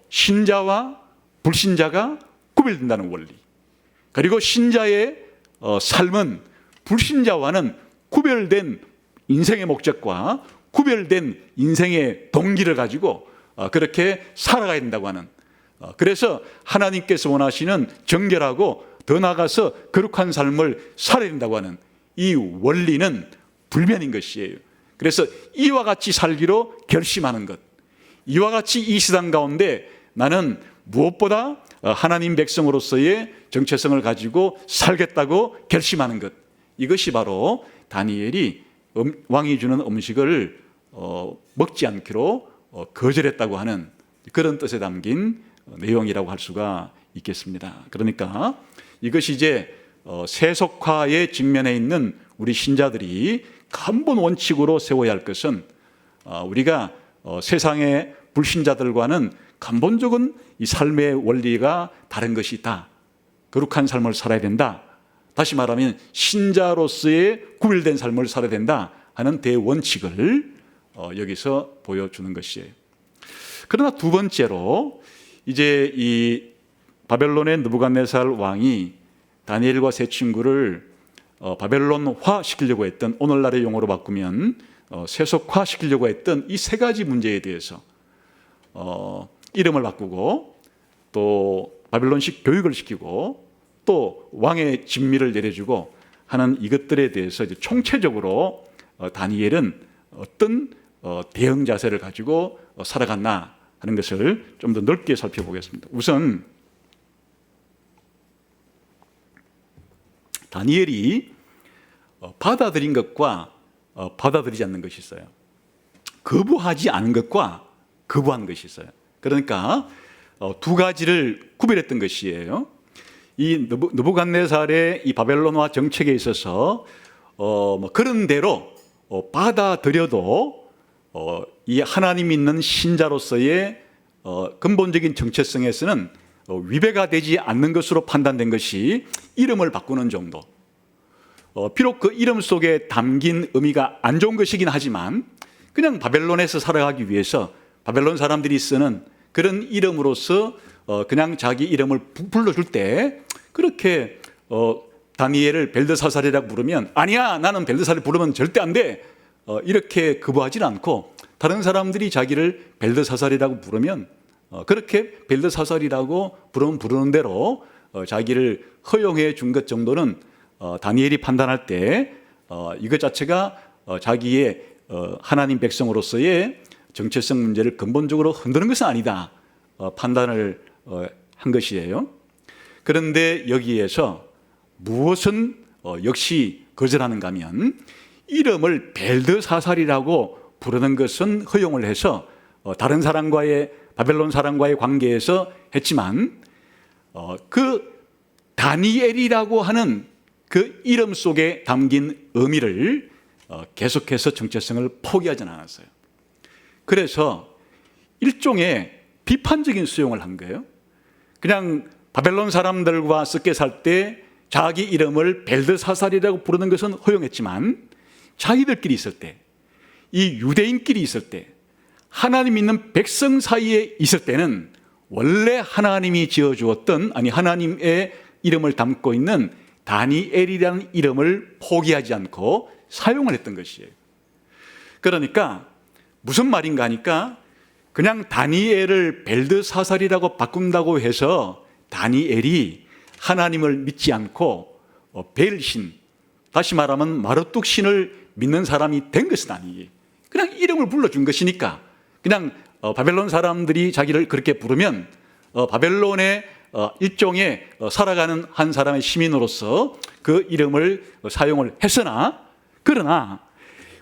신자와 불신자가 구별된다는 원리, 그리고 신자의 삶은 불신자와는 구별된 인생의 목적과 구별된 인생의 동기를 가지고 그렇게 살아가야 된다고 하는, 그래서 하나님께서 원하시는 정결하고 더 나아가서 거룩한 삶을 살아야 된다고 하는 이 원리는 불변인 것이에요. 그래서 이와 같이 살기로 결심하는 것, 이와 같이 이 세상 가운데 나는 무엇보다 하나님 백성으로서의 정체성을 가지고 살겠다고 결심하는 것, 이것이 바로 다니엘이 왕이 주는 음식을 먹지 않기로 거절했다고 하는 그런 뜻에 담긴 내용이라고 할 수가 있겠습니다. 그러니까 이것이 이제 세속화에 직면해 있는 우리 신자들이 근본 원칙으로 세워야 할 것은 우리가 세상의 불신자들과는 근본적인 이 삶의 원리가 다른 것이 있다. 거룩한 삶을 살아야 된다. 다시 말하면 신자로서의 구별된 삶을 살아야 된다 하는 대원칙을 여기서 보여주는 것이에요. 그러나 두 번째로 이제 이 바벨론의 느부갓네살 왕이 다니엘과 세 친구를 바벨론화 시키려고 했던, 오늘날의 용어로 바꾸면 세속화 시키려고 했던 이 세 가지 문제에 대해서 이름을 바꾸고 또 바벨론식 교육을 시키고 또 왕의 진미를 내려주고 하는 이것들에 대해서 이제 총체적으로 다니엘은 어떤 대응 자세를 가지고 살아갔나 하는 것을 좀 더 넓게 살펴보겠습니다. 우선 다니엘이 받아들인 것과 받아들이지 않는 것이 있어요. 거부하지 않은 것과 거부한 것이 있어요. 그러니까 두 가지를 구별했던 것이에요. 이 느부갓네살의 이 바벨론화 정책에 있어서 그런 대로 받아들여도 이 하나님 믿는 신자로서의 근본적인 정체성에서는 위배가 되지 않는 것으로 판단된 것이 이름을 바꾸는 정도. 비록 그 이름 속에 담긴 의미가 안 좋은 것이긴 하지만 그냥 바벨론에서 살아가기 위해서 바벨론 사람들이 쓰는 그런 이름으로서 그냥 자기 이름을 불러줄 때 그렇게 다니엘을 벨드사살이라고 부르면 아니야, 나는 벨드사살 부르면 절대 안 돼, 이렇게 거부하지는 않고 다른 사람들이 자기를 벨드사살이라고 부르면 그렇게 벨드사살이라고 부르는 대로 자기를 허용해 준 것 정도는 다니엘이 판단할 때 이것 자체가 자기의 하나님 백성으로서의 정체성 문제를 근본적으로 흔드는 것은 아니다 판단을 한 것이에요. 그런데 여기에서 무엇은 역시 거절하는가 하면 이름을 벨드사살이라고 부르는 것은 허용을 해서 다른 사람과의 바벨론 사람과의 관계에서 했지만 그 다니엘이라고 하는 그 이름 속에 담긴 의미를 계속해서 정체성을 포기하지 않았어요. 그래서 일종의 비판적인 수용을 한 거예요. 그냥 바벨론 사람들과 섞여 살 때 자기 이름을 벨드사살이라고 부르는 것은 허용했지만 자기들끼리 있을 때, 이 유대인끼리 있을 때, 하나님 믿는 백성 사이에 있을 때는 원래 하나님이 지어주었던, 아니 하나님의 이름을 담고 있는 다니엘이라는 이름을 포기하지 않고 사용을 했던 것이에요. 그러니까 무슨 말인가 하니까 그냥 다니엘을 벨드사살이라고 바꾼다고 해서 다니엘이 하나님을 믿지 않고 벨신, 다시 말하면 마르뚝 신을 믿는 사람이 된 것은 아니에요. 그냥 이름을 불러준 것이니까 그냥 바벨론 사람들이 자기를 그렇게 부르면 바벨론의 일종의 살아가는 한 사람의 시민으로서 그 이름을 사용을 했으나, 그러나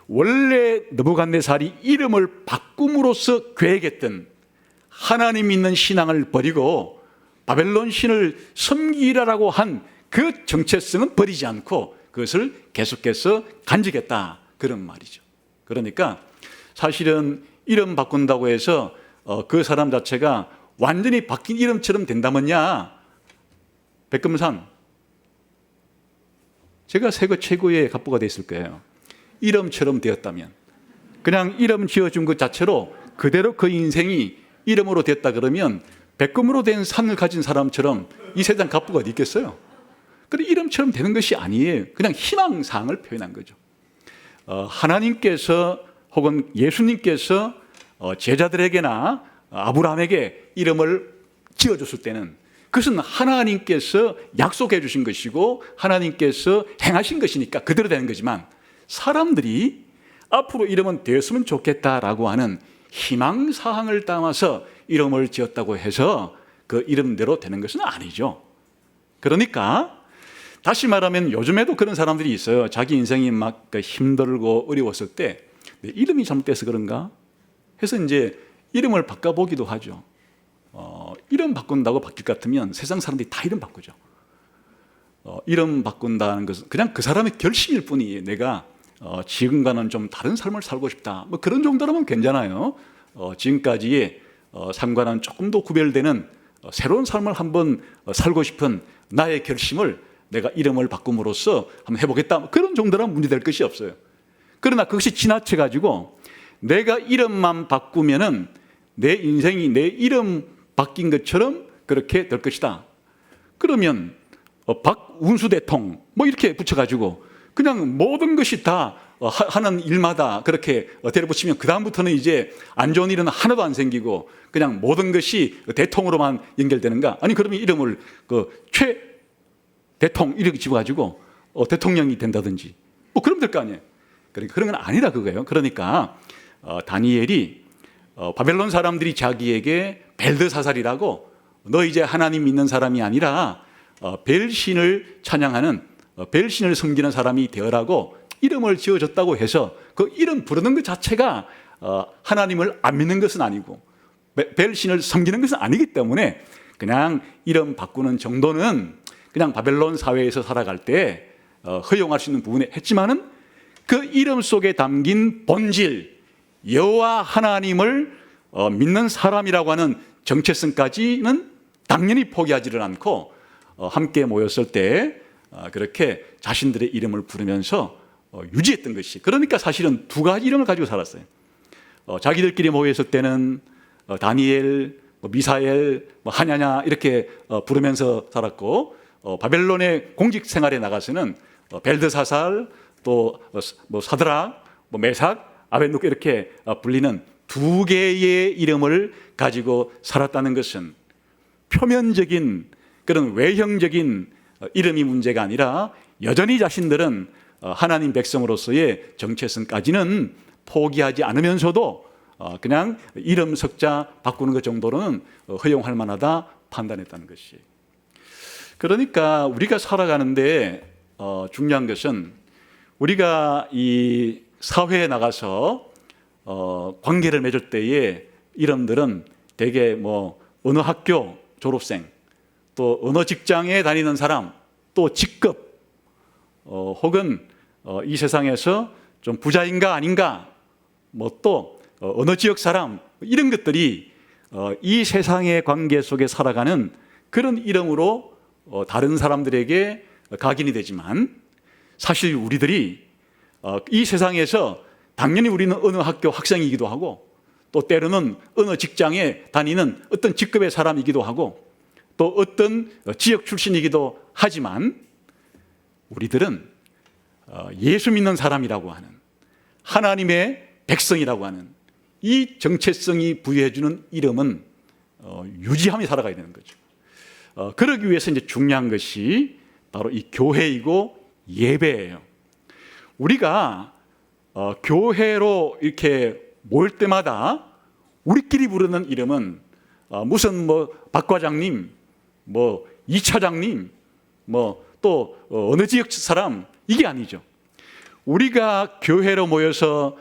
원래 느부갓네살이 이름을 바꿈으로써 계획했던 하나님 믿는 신앙을 버리고 바벨론 신을 섬기라라고 한 그 정체성은 버리지 않고 그것을 계속해서 간직했다, 그런 말이죠. 그러니까 사실은 이름 바꾼다고 해서 그 사람 자체가 완전히 바뀐 이름처럼 된다면야, 백금산, 제가 세계 최고의 갑부가 됐을 거예요. 이름처럼 되었다면, 그냥 이름 지어준 것 자체로 그대로 그 인생이 이름으로 됐다 그러면 백금으로 된 산을 가진 사람처럼 이 세상 갑부가 어디 있겠어요? 그래, 이름처럼 되는 것이 아니에요. 그냥 희망사항을 표현한 거죠. 하나님께서 혹은 예수님께서 제자들에게나 아브라함에게 이름을 지어줬을 때는 그것은 하나님께서 약속해 주신 것이고 하나님께서 행하신 것이니까 그대로 되는 거지만, 사람들이 앞으로 이름은 되었으면 좋겠다라고 하는 희망사항을 담아서 이름을 지었다고 해서 그 이름대로 되는 것은 아니죠. 그러니까 다시 말하면 요즘에도 그런 사람들이 있어요. 자기 인생이 막 힘들고 어려웠을 때 내 이름이 잘못돼서 그런가 해서 이제 이름을 바꿔보기도 하죠. 이름 바꾼다고 바뀔 것 같으면 세상 사람들이 다 이름 바꾸죠. 이름 바꾼다는 것은 그냥 그 사람의 결심일 뿐이에요. 내가 지금과는 좀 다른 삶을 살고 싶다, 뭐 그런 정도라면 괜찮아요. 지금까지의 삶과는 조금 더 구별되는 새로운 삶을 한번 살고 싶은 나의 결심을 내가 이름을 바꿈으로써 한번 해보겠다, 그런 정도라면 문제될 것이 없어요. 그러나 그것이 지나쳐가지고 내가 이름만 바꾸면은 내 인생이 내 이름 바뀐 것처럼 그렇게 될 것이다. 그러면 박운수 대통 뭐 이렇게 붙여가지고 그냥 모든 것이 다 하는 일마다 그렇게 데려붙이면 그 다음부터는 이제 안 좋은 일은 하나도 안 생기고 그냥 모든 것이 대통으로만 연결되는가? 아니 그러면 이름을 최 대통 이렇게 집어가지고 대통령이 된다든지 뭐 그러면 될 거 아니에요. 그러니까 그런 건 아니다 그거예요. 그러니까 다니엘이 바벨론 사람들이 자기에게 벨드사살이라고, 너 이제 하나님 믿는 사람이 아니라 벨신을 찬양하는, 벨신을 섬기는 사람이 되어라고 이름을 지어줬다고 해서 그 이름 부르는 것 자체가 하나님을 안 믿는 것은 아니고 벨신을 섬기는 것은 아니기 때문에 그냥 이름 바꾸는 정도는 그냥 바벨론 사회에서 살아갈 때 허용할 수 있는 부분에 했지만은 그 이름 속에 담긴 본질, 여호와 하나님을 믿는 사람이라고 하는 정체성까지는 당연히 포기하지를 않고 함께 모였을 때 그렇게 자신들의 이름을 부르면서 유지했던 것이, 그러니까 사실은 두 가지 이름을 가지고 살았어요. 자기들끼리 모였을 때는 다니엘, 미사엘, 하냐냐 이렇게 부르면서 살았고, 바벨론의 공직 생활에 나가서는 벨드사살, 또 사드락, 메삭, 아벤누고 이렇게 불리는 두 개의 이름을 가지고 살았다는 것은 표면적인 그런 외형적인 이름이 문제가 아니라 여전히 자신들은 하나님 백성으로서의 정체성까지는 포기하지 않으면서도 그냥 이름 석자 바꾸는 것 정도로는 허용할 만하다 판단했다는 것이. 그러니까 우리가 살아가는데 중요한 것은 우리가 이 사회에 나가서 관계를 맺을 때의 이름들은 대개 어느 학교 졸업생, 또 어느 직장에 다니는 사람, 또 직급, 혹은 이 세상에서 좀 부자인가 아닌가, 또 어느 지역 사람, 이런 것들이 이 세상의 관계 속에 살아가는 그런 이름으로 다른 사람들에게 각인이 되지만, 사실 우리들이 이 세상에서 당연히 우리는 어느 학교 학생이기도 하고, 또 때로는 어느 직장에 다니는 어떤 직급의 사람이기도 하고, 또 어떤 지역 출신이기도 하지만, 우리들은 예수 믿는 사람이라고 하는, 하나님의 백성이라고 하는, 이 정체성이 부여해주는 이름은 유지하며 살아가야 되는 거죠. 그러기 위해서 이제 중요한 것이 바로 이 교회이고 예배예요. 우리가 교회로 이렇게 모일 때마다 우리끼리 부르는 이름은 무슨 박 과장님, 이 차장님, 또 어느 지역 사람, 이게 아니죠. 우리가 교회로 모여서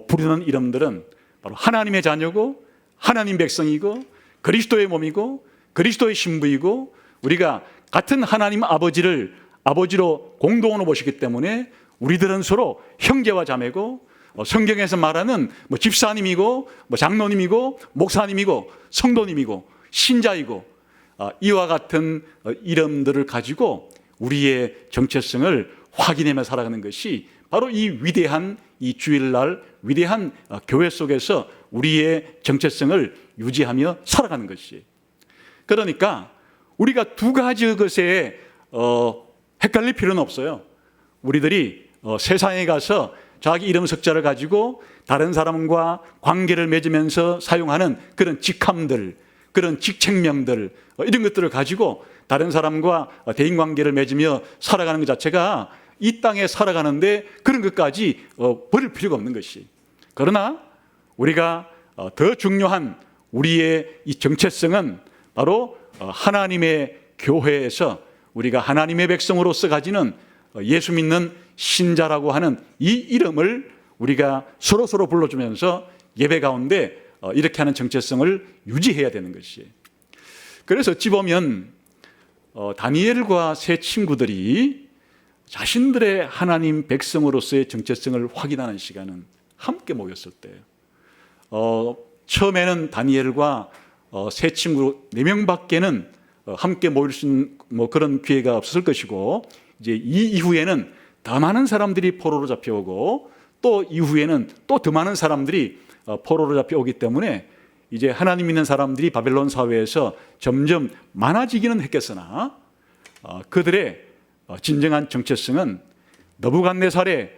부르는 이름들은 바로 하나님의 자녀고 하나님 백성이고 그리스도의 몸이고 그리스도의 신부이고 우리가 같은 하나님 아버지로 공동으로 모시기 때문에 우리들은 서로 형제와 자매고 성경에서 말하는 집사님이고 장로님이고 목사님이고 성도님이고 신자이고 이와 같은 이름들을 가지고 우리의 정체성을 확인하며 살아가는 것이 바로 이 위대한 이 주일날 위대한 교회 속에서 우리의 정체성을 유지하며 살아가는 것이에요. 그러니까 우리가 두 가지 것에 헷갈릴 필요는 없어요. 우리들이 세상에 가서 자기 이름 석자를 가지고 다른 사람과 관계를 맺으면서 사용하는 그런 직함들, 그런 직책명들, 이런 것들을 가지고 다른 사람과 대인관계를 맺으며 살아가는 것 자체가 이 땅에 살아가는데 그런 것까지 버릴 필요가 없는 것이. 그러나 우리가 더 중요한 우리의 이 정체성은 바로 하나님의 교회에서 우리가 하나님의 백성으로서 가지는 예수 믿는 신자라고 하는 이 이름을 우리가 서로 불러주면서 예배 가운데 이렇게 하는 정체성을 유지해야 되는 것이에요. 그래서 어찌 보면 다니엘과 세 친구들이 자신들의 하나님 백성으로서의 정체성을 확인하는 시간은 함께 모였을 때예요. 처음에는 다니엘과 세 친구 4명밖에는 함께 모일 수 있는 그런 기회가 없었을 것이고, 이제 이 이후에는 더 많은 사람들이 포로로 잡혀오고 또 이후에는 또 더 많은 사람들이 포로로 잡혀오기 때문에 이제 하나님 믿는 사람들이 바벨론 사회에서 점점 많아지기는 했겠으나 그들의 진정한 정체성은 느부갓네살의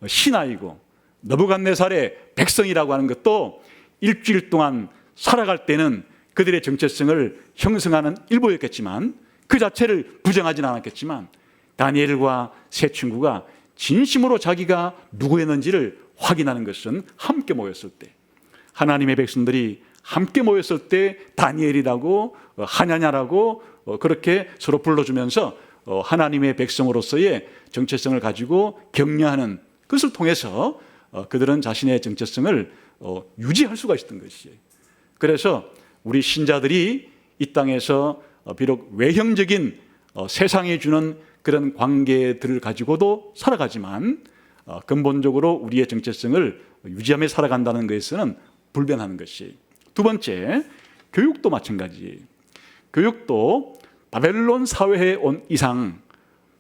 신하이고 느부갓네살의 백성이라고 하는 것도 일주일 동안 살아갈 때는 그들의 정체성을 형성하는 일부였겠지만 그 자체를 부정하지는 않았겠지만 다니엘과 세 친구가 진심으로 자기가 누구였는지를 확인하는 것은 함께 모였을 때, 하나님의 백성들이 함께 모였을 때 다니엘이라고 하냐냐라고 그렇게 서로 불러주면서 하나님의 백성으로서의 정체성을 가지고 격려하는 것을 통해서 그들은 자신의 정체성을 유지할 수가 있었던 것이에요. 그래서 우리 신자들이 이 땅에서 비록 외형적인 세상에 주는 그런 관계들을 가지고도 살아가지만 근본적으로 우리의 정체성을 유지하며 살아간다는 것에서는 불변하는 것이. 두 번째, 교육도 마찬가지예요. 교육도 바벨론 사회에 온 이상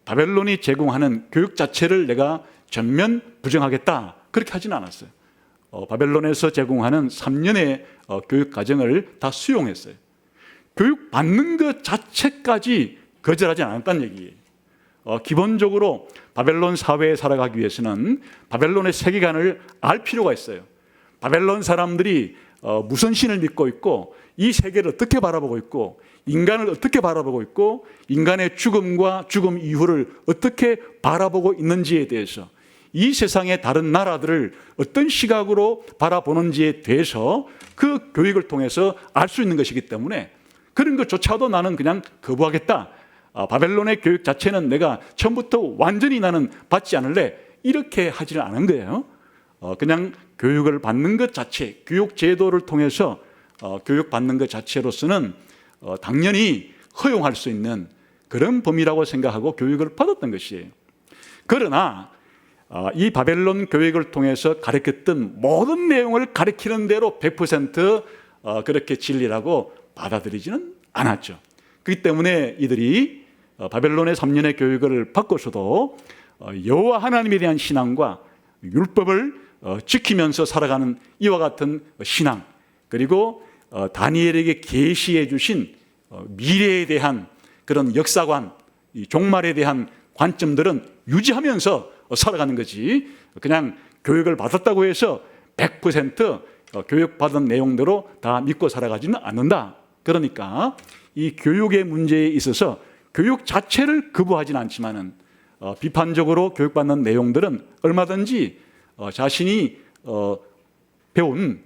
바벨론이 제공하는 교육 자체를 내가 전면 부정하겠다, 그렇게 하지는 않았어요. 바벨론에서 제공하는 3년의 교육 과정을 다 수용했어요. 교육 받는 것 자체까지 거절하지 않았다는 얘기예요. 기본적으로 바벨론 사회에 살아가기 위해서는 바벨론의 세계관을 알 필요가 있어요. 바벨론 사람들이 무슨 신을 믿고 있고 이 세계를 어떻게 바라보고 있고 인간을 어떻게 바라보고 있고 인간의 죽음과 죽음 이후를 어떻게 바라보고 있는지에 대해서, 이 세상의 다른 나라들을 어떤 시각으로 바라보는지에 대해서 그 교육을 통해서 알 수 있는 것이기 때문에 그런 것조차도 나는 그냥 거부하겠다, 바벨론의 교육 자체는 내가 처음부터 완전히 나는 받지 않을래, 이렇게 하지를 않은 거예요. 그냥 교육을 받는 것 자체, 교육 제도를 통해서 교육받는 것 자체로서는 당연히 허용할 수 있는 그런 범위라고 생각하고 교육을 받았던 것이에요. 그러나 이 바벨론 교육을 통해서 가르쳤던 모든 내용을 가르치는 대로 100% 그렇게 진리라고 받아들이지는 않았죠. 그렇기 때문에 이들이 바벨론의 3년의 교육을 받고서도 여호와 하나님에 대한 신앙과 율법을 지키면서 살아가는 이와 같은 신앙, 그리고 다니엘에게 계시해 주신 미래에 대한 그런 역사관, 종말에 대한 관점들은 유지하면서 살아가는 거지, 그냥 교육을 받았다고 해서 100% 교육받은 내용대로 다 믿고 살아가지는 않는다. 그러니까 이 교육의 문제에 있어서 교육 자체를 거부하지는 않지만은 비판적으로 교육받는 내용들은 얼마든지 자신이 배운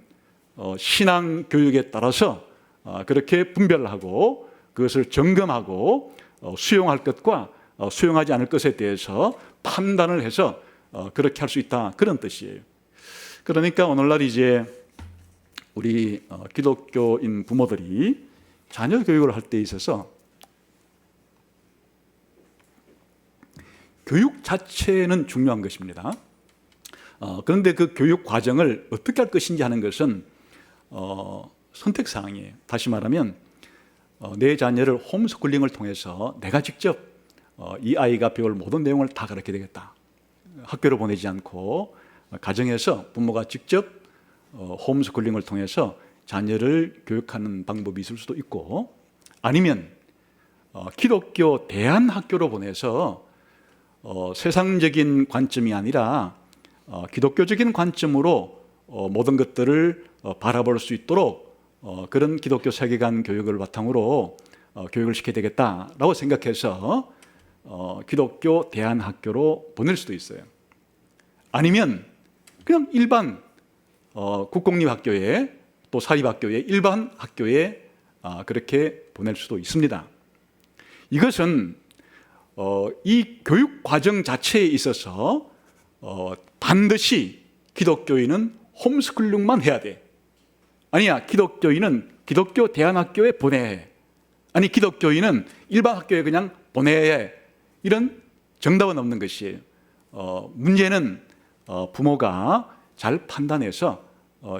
신앙 교육에 따라서 그렇게 분별하고 그것을 점검하고 수용할 것과 수용하지 않을 것에 대해서 판단을 해서 그렇게 할 수 있다, 그런 뜻이에요. 그러니까 오늘날 이제 우리 기독교인 부모들이 자녀 교육을 할 때 있어서 교육 자체는 중요한 것입니다. 그런데 그 교육 과정을 어떻게 할 것인지 하는 것은 선택사항이에요. 다시 말하면 내 자녀를 홈스쿨링을 통해서 내가 직접 이 아이가 배울 모든 내용을 다 가르쳐야 되겠다. 학교로 보내지 않고 가정에서 부모가 직접 홈스쿨링을 통해서 자녀를 교육하는 방법이 있을 수도 있고, 아니면 기독교 대안학교로 보내서 세상적인 관점이 아니라 기독교적인 관점으로 모든 것들을 바라볼 수 있도록 그런 기독교 세계관 교육을 바탕으로 교육을 시켜야 되겠다라고 생각해서 기독교 대안학교로 보낼 수도 있어요. 아니면 그냥 일반 국공립학교에 또 사립학교에 일반 학교에 그렇게 보낼 수도 있습니다. 이것은 이 교육 과정 자체에 있어서 반드시 기독교인은 홈스쿨링만 해야 돼. 아니야, 기독교인은 기독교 대안학교에 보내야 해. 아니, 기독교인은 일반 학교에 그냥 보내야 해. 이런 정답은 없는 것이에요. 문제는 부모가 잘 판단해서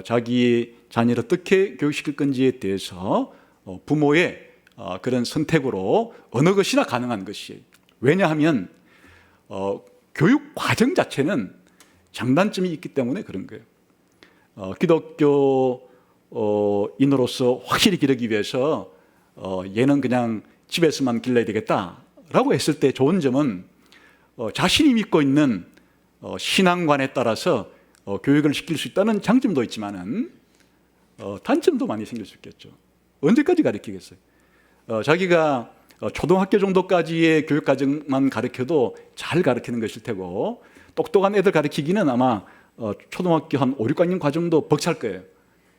자기 자녀를 어떻게 교육시킬 건지에 대해서 부모의 그런 선택으로 어느 것이나 가능한 것이에요. 왜냐하면 교육 과정 자체는 장단점이 있기 때문에 그런 거예요. 기독교인으로서 확실히 기르기 위해서 얘는 그냥 집에서만 길러야 되겠다라고 했을 때 좋은 점은 자신이 믿고 있는 신앙관에 따라서 교육을 시킬 수 있다는 장점도 있지만은 단점도 많이 생길 수 있겠죠. 언제까지 가르치겠어요? 자기가 초등학교 정도까지의 교육 과정만 가르쳐도 잘 가르치는 것일 테고, 똑똑한 애들 가르치기는 아마 초등학교 한 5, 6학년 과정도 벅찰 거예요.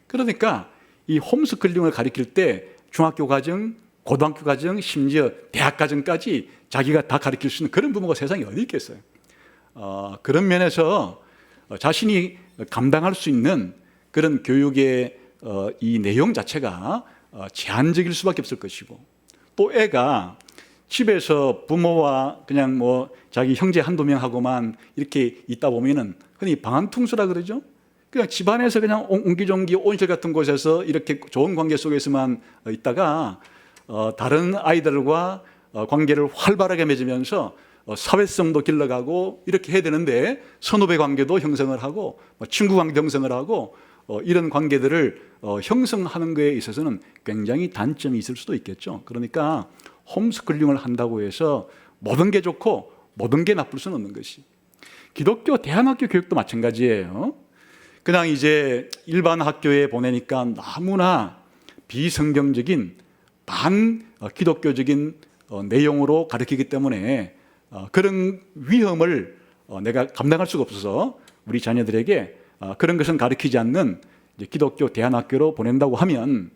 그러니까 이 홈스쿨링을 가르칠 때 중학교 과정, 고등학교 과정, 심지어 대학 과정까지 자기가 다 가르칠 수 있는 그런 부모가 세상에 어디 있겠어요. 그런 면에서 자신이 감당할 수 있는 그런 교육의 이 내용 자체가 제한적일 수밖에 없을 것이고, 또 애가 집에서 부모와 그냥 뭐 자기 형제 한두 명하고만 이렇게 있다 보면은 흔히 방한퉁수라 그러죠. 그냥 집안에서 그냥 옹기종기 온실 같은 곳에서 이렇게 좋은 관계 속에서만 있다가 다른 아이들과 관계를 활발하게 맺으면서 사회성도 길러가고 이렇게 해야 되는데, 선후배 관계도 형성을 하고 친구 관계도 형성을 하고 이런 관계들을 형성하는 것에 있어서는 굉장히 단점이 있을 수도 있겠죠. 그러니까 홈스쿨링을 한다고 해서 모든 게 좋고 모든 게 나쁠 수는 없는 것이, 기독교 대안학교 교육도 마찬가지예요. 그냥 이제 일반 학교에 보내니까 너무나 비성경적인 반 기독교적인 내용으로 가르치기 때문에 그런 위험을 내가 감당할 수가 없어서 우리 자녀들에게 그런 것은 가르치지 않는 기독교 대안학교로 보낸다고 하면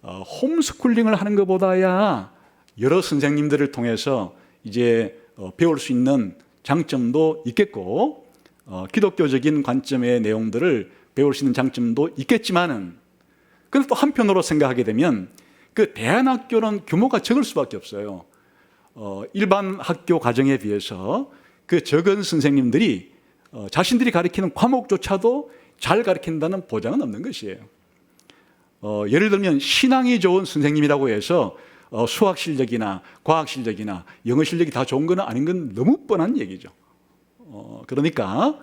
홈스쿨링을 하는 것보다야 여러 선생님들을 통해서 이제 배울 수 있는 장점도 있겠고, 기독교적인 관점의 내용들을 배울 수 있는 장점도 있겠지만은, 그런데 또 한편으로 생각하게 되면 그 대안학교는 규모가 적을 수밖에 없어요. 일반 학교 과정에 비해서 그 적은 선생님들이 자신들이 가르치는 과목조차도 잘 가르친다는 보장은 없는 것이에요. 예를 들면 신앙이 좋은 선생님이라고 해서 수학 실력이나 과학 실력이나 영어 실력이 다 좋은 건 아닌 건 너무 뻔한 얘기죠. 그러니까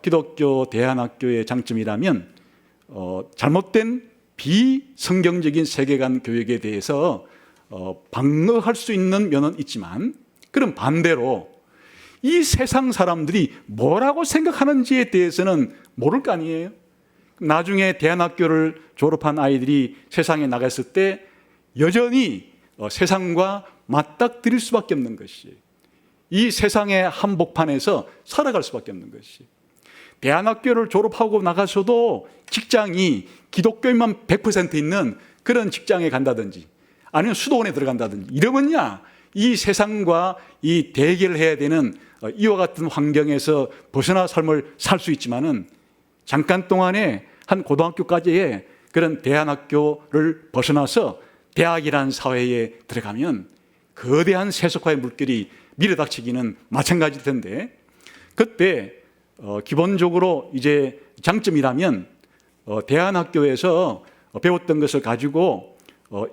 기독교 대안학교의 장점이라면 잘못된 비성경적인 세계관 교육에 대해서 방어할 수 있는 면은 있지만, 그럼 반대로 이 세상 사람들이 뭐라고 생각하는지에 대해서는 모를 거 아니에요. 나중에 대안학교를 졸업한 아이들이 세상에 나갔을 때 여전히 세상과 맞닥뜨릴 수밖에 없는 것이, 이 세상의 한복판에서 살아갈 수밖에 없는 것이, 대안학교를 졸업하고 나가서도 직장이 기독교인만 100% 있는 그런 직장에 간다든지 아니면 수도원에 들어간다든지 이러면야 이 세상과 이 대결을 해야 되는 이와 같은 환경에서 벗어나 삶을 살 수 있지만은, 잠깐 동안에 한 고등학교까지의 그런 대안학교를 벗어나서 대학이라는 사회에 들어가면 거대한 세속화의 물결이 밀어닥치기는 마찬가지일 텐데, 그때 기본적으로 이제 장점이라면 대안학교에서 배웠던 것을 가지고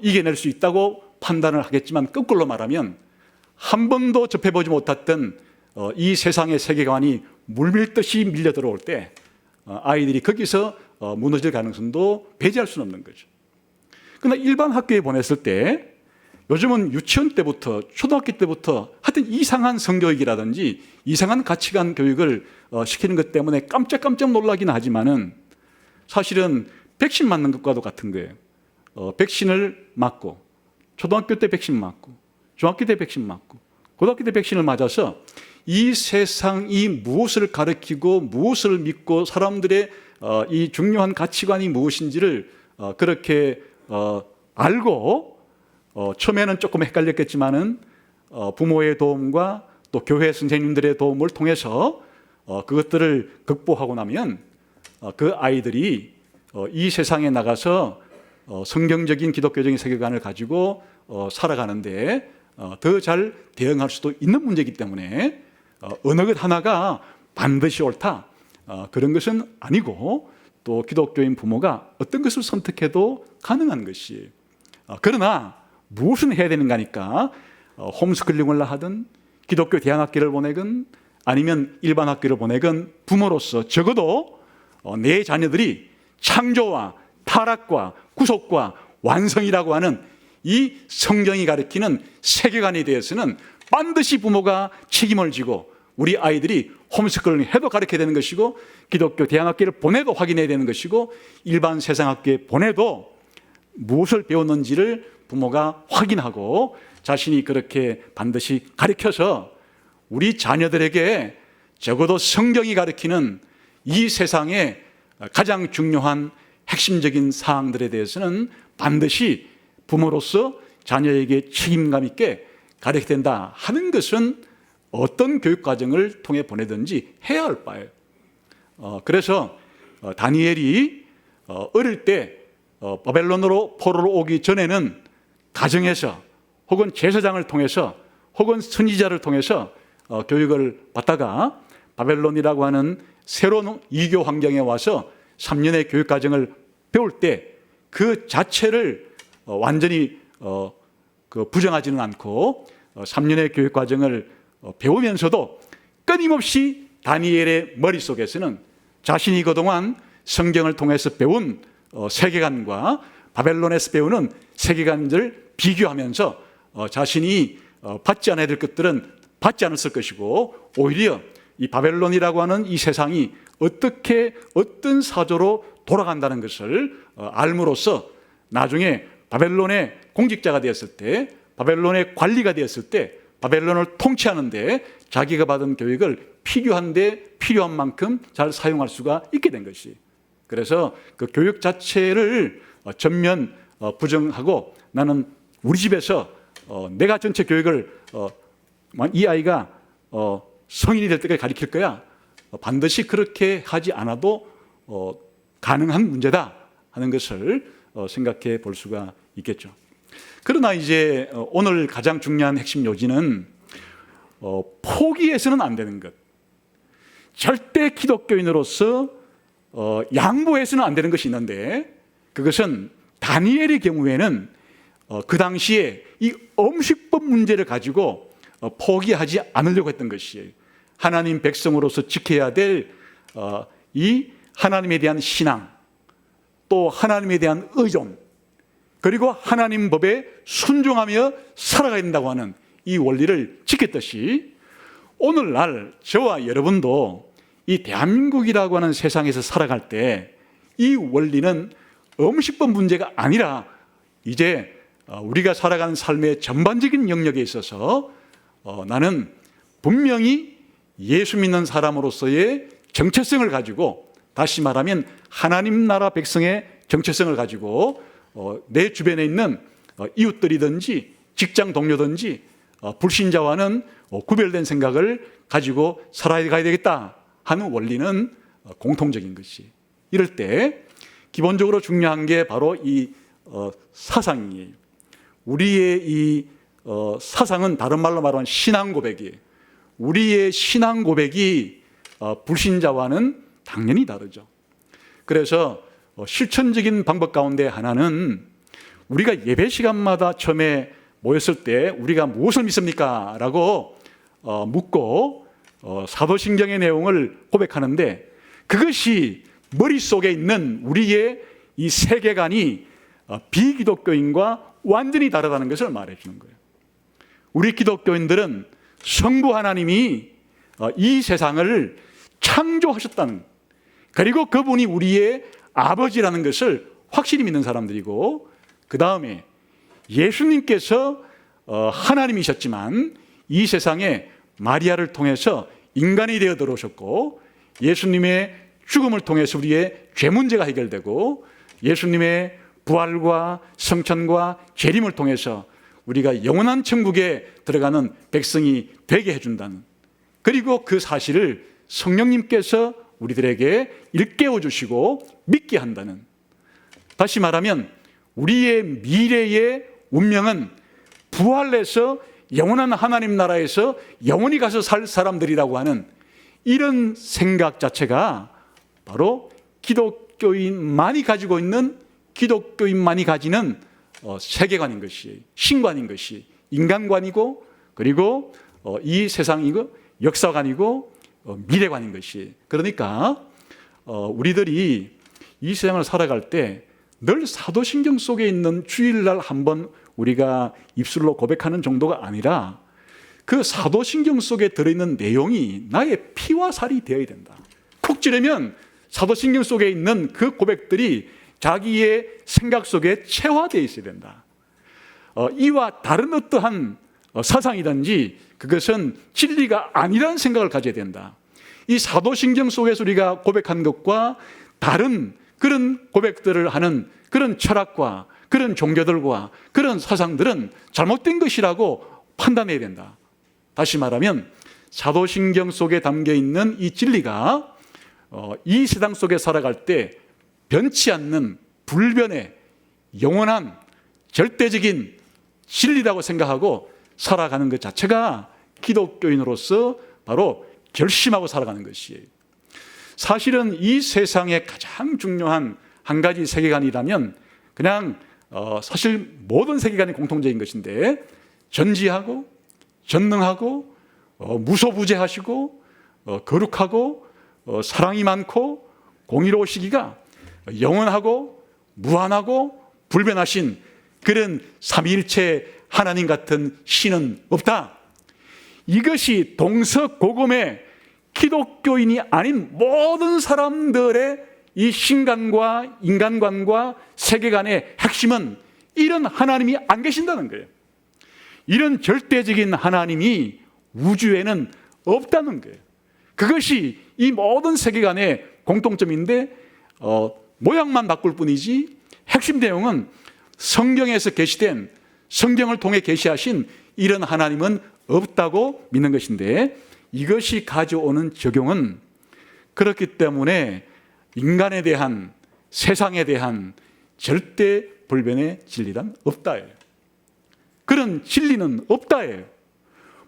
이겨낼 수 있다고 판단을 하겠지만, 거꾸로 말하면 한 번도 접해보지 못했던 이 세상의 세계관이 물밀듯이 밀려 들어올 때 아이들이 거기서 무너질 가능성도 배제할 수는 없는 거죠. 그러나 일반 학교에 보냈을 때 요즘은 유치원 때부터 초등학교 때부터 하여튼 이상한 성교육이라든지 이상한 가치관 교육을 시키는 것 때문에 깜짝깜짝 놀라긴 하지만은, 사실은 백신 맞는 것과도 같은 거예요. 백신을 맞고, 초등학교 때 백신 맞고, 중학교 때 백신 맞고, 고등학교 때 백신을 맞아서 이 세상이 무엇을 가르치고 무엇을 믿고 사람들의 이 중요한 가치관이 무엇인지를 그렇게 알고, 처음에는 조금 헷갈렸겠지만은 부모의 도움과 또 교회 선생님들의 도움을 통해서 그것들을 극복하고 나면 그 아이들이 이 세상에 나가서 성경적인 기독교적인 세계관을 가지고 살아가는데 더 잘 대응할 수도 있는 문제이기 때문에 어느 것 하나가 반드시 옳다 그런 것은 아니고, 또 기독교인 부모가 어떤 것을 선택해도 가능한 것이, 그러나 무엇은 해야 되는가 하니까 홈스쿨링을 하든 기독교 대안학교를 보내건 아니면 일반 학교를 보내건 부모로서 적어도 내 자녀들이 창조와 타락과 구속과 완성이라고 하는 이 성경이 가르치는 세계관에 대해서는 반드시 부모가 책임을 지고 우리 아이들이 홈스쿨링 해도 가르쳐야 되는 것이고, 기독교 대안학교를 보내도 확인해야 되는 것이고, 일반 세상학교에 보내도 무엇을 배웠는지를 부모가 확인하고 자신이 그렇게 반드시 가르쳐서 우리 자녀들에게 적어도 성경이 가르치는 이 세상의 가장 중요한 핵심적인 사항들에 대해서는 반드시 부모로서 자녀에게 책임감 있게 가르쳐야 된다 하는 것은 어떤 교육과정을 통해 보내든지 해야 할 바예요. 그래서 다니엘이 어릴 때 바벨론으로 포로로 오기 전에는 가정에서 혹은 제사장을 통해서 혹은 선지자를 통해서 교육을 받다가 바벨론이라고 하는 새로운 이교 환경에 와서 3년의 교육과정을 배울 때 그 자체를 완전히 부정하지는 않고 3년의 교육과정을 배우면서도 끊임없이 다니엘의 머릿속에서는 자신이 그동안 성경을 통해서 배운 세계관과 바벨론에서 배우는 세계관을 비교하면서 자신이 받지 않아야 될 것들은 받지 않았을 것이고, 오히려 이 바벨론이라고 하는 이 세상이 어떻게 어떤 사조로 돌아간다는 것을 알므로써 나중에 바벨론의 공직자가 되었을 때, 바벨론의 관리가 되었을 때 바벨론을 통치하는데 자기가 받은 교육을 필요한 만큼 잘 사용할 수가 있게 된 것이, 그래서 그 교육 자체를 전면 부정하고, 나는 우리 집에서 내가 전체 교육을 이 아이가 성인이 될 때까지 가르칠 거야, 반드시 그렇게 하지 않아도 가능한 문제다 하는 것을 생각해 볼 수가 있겠죠. 그러나 이제 오늘 가장 중요한 핵심 요지는 포기해서는 안 되는 것, 절대 기독교인으로서 양보해서는 안 되는 것이 있는데, 그것은 다니엘의 경우에는 그 당시에 이 음식법 문제를 가지고 포기하지 않으려고 했던 것이에요. 하나님 백성으로서 지켜야 될 이 하나님에 대한 신앙, 또 하나님에 대한 의존, 그리고 하나님 법에 순종하며 살아가야 된다고 하는 이 원리를 지켰듯이, 오늘날 저와 여러분도 이 대한민국이라고 하는 세상에서 살아갈 때 이 원리는 음식법 문제가 아니라 이제 우리가 살아가는 삶의 전반적인 영역에 있어서 나는 분명히 예수 믿는 사람으로서의 정체성을 가지고, 다시 말하면 하나님 나라 백성의 정체성을 가지고 내 주변에 있는 이웃들이든지 직장 동료든지 불신자와는 구별된 생각을 가지고 살아가야 되겠다 하는 원리는 공통적인 것이. 이럴 때 기본적으로 중요한 게 바로 이 사상이에요. 우리의 이 사상은 다른 말로 말하면 신앙 고백이에요. 우리의 신앙 고백이 불신자와는 당연히 다르죠. 그래서 실천적인 방법 가운데 하나는, 우리가 예배 시간마다 처음에 모였을 때 우리가 무엇을 믿습니까? 라고 묻고 사도신경의 내용을 고백하는데, 그것이 머릿속에 있는 우리의 이 세계관이 비기독교인과 완전히 다르다는 것을 말해주는 거예요. 우리 기독교인들은 성부 하나님이 이 세상을 창조하셨다는, 그리고 그분이 우리의 아버지라는 것을 확실히 믿는 사람들이고, 그 다음에 예수님께서 하나님이셨지만 이 세상에 마리아를 통해서 인간이 되어 들어오셨고, 예수님의 죽음을 통해서 우리의 죄 문제가 해결되고, 예수님의 부활과 성천과 재림을 통해서 우리가 영원한 천국에 들어가는 백성이 되게 해준다는, 그리고 그 사실을 성령님께서 우리들에게 일깨워 주시고 믿게 한다는, 다시 말하면 우리의 미래의 운명은 부활해서 영원한 하나님 나라에서 영원히 가서 살 사람들이라고 하는 이런 생각 자체가 바로 기독교인만이 가지고 있는, 기독교인만이 가지는 세계관인 것이, 신관인 것이, 인간관이고, 그리고 이 세상이고 역사관이고 미래관인 것이. 그러니까 우리들이 이 세상을 살아갈 때 늘 사도신경 속에 있는 주일날 한번 우리가 입술로 고백하는 정도가 아니라, 그 사도신경 속에 들어있는 내용이 나의 피와 살이 되어야 된다. 콕 찌르면 사도신경 속에 있는 그 고백들이 자기의 생각 속에 체화되어 있어야 된다. 이와 다른 어떠한 사상이든지 그것은 진리가 아니라는 생각을 가져야 된다. 이 사도신경 속에서 우리가 고백한 것과 다른 그런 고백들을 하는 그런 철학과 그런 종교들과 그런 사상들은 잘못된 것이라고 판단해야 된다. 다시 말하면 사도신경 속에 담겨 있는 이 진리가 이 세상 속에 살아갈 때 변치 않는 불변의 영원한 절대적인 진리라고 생각하고 살아가는 것 자체가 기독교인으로서 바로 결심하고 살아가는 것이에요. 사실은 이 세상에 가장 중요한 한 가지 세계관이라면 그냥 사실 모든 세계관이 공통적인 것인데, 전지하고 전능하고 무소부재하시고 거룩하고 사랑이 많고 공의로우시기가 영원하고 무한하고 불변하신 그런 삼위일체 하나님 같은 신은 없다. 이것이 동서고금의 기독교인이 아닌 모든 사람들의 이 신관과 인간관과 세계관의 핵심은 이런 하나님이 안 계신다는 거예요. 이런 절대적인 하나님이 우주에는 없다는 거예요. 그것이 이 모든 세계관의 공통점인데 모양만 바꿀 뿐이지 핵심 내용은 성경에서 계시된, 성경을 통해 계시하신 이런 하나님은 없다고 믿는 것인데, 이것이 가져오는 적용은 그렇기 때문에 인간에 대한, 세상에 대한 절대 불변의 진리란 없다예요. 그런 진리는 없다예요.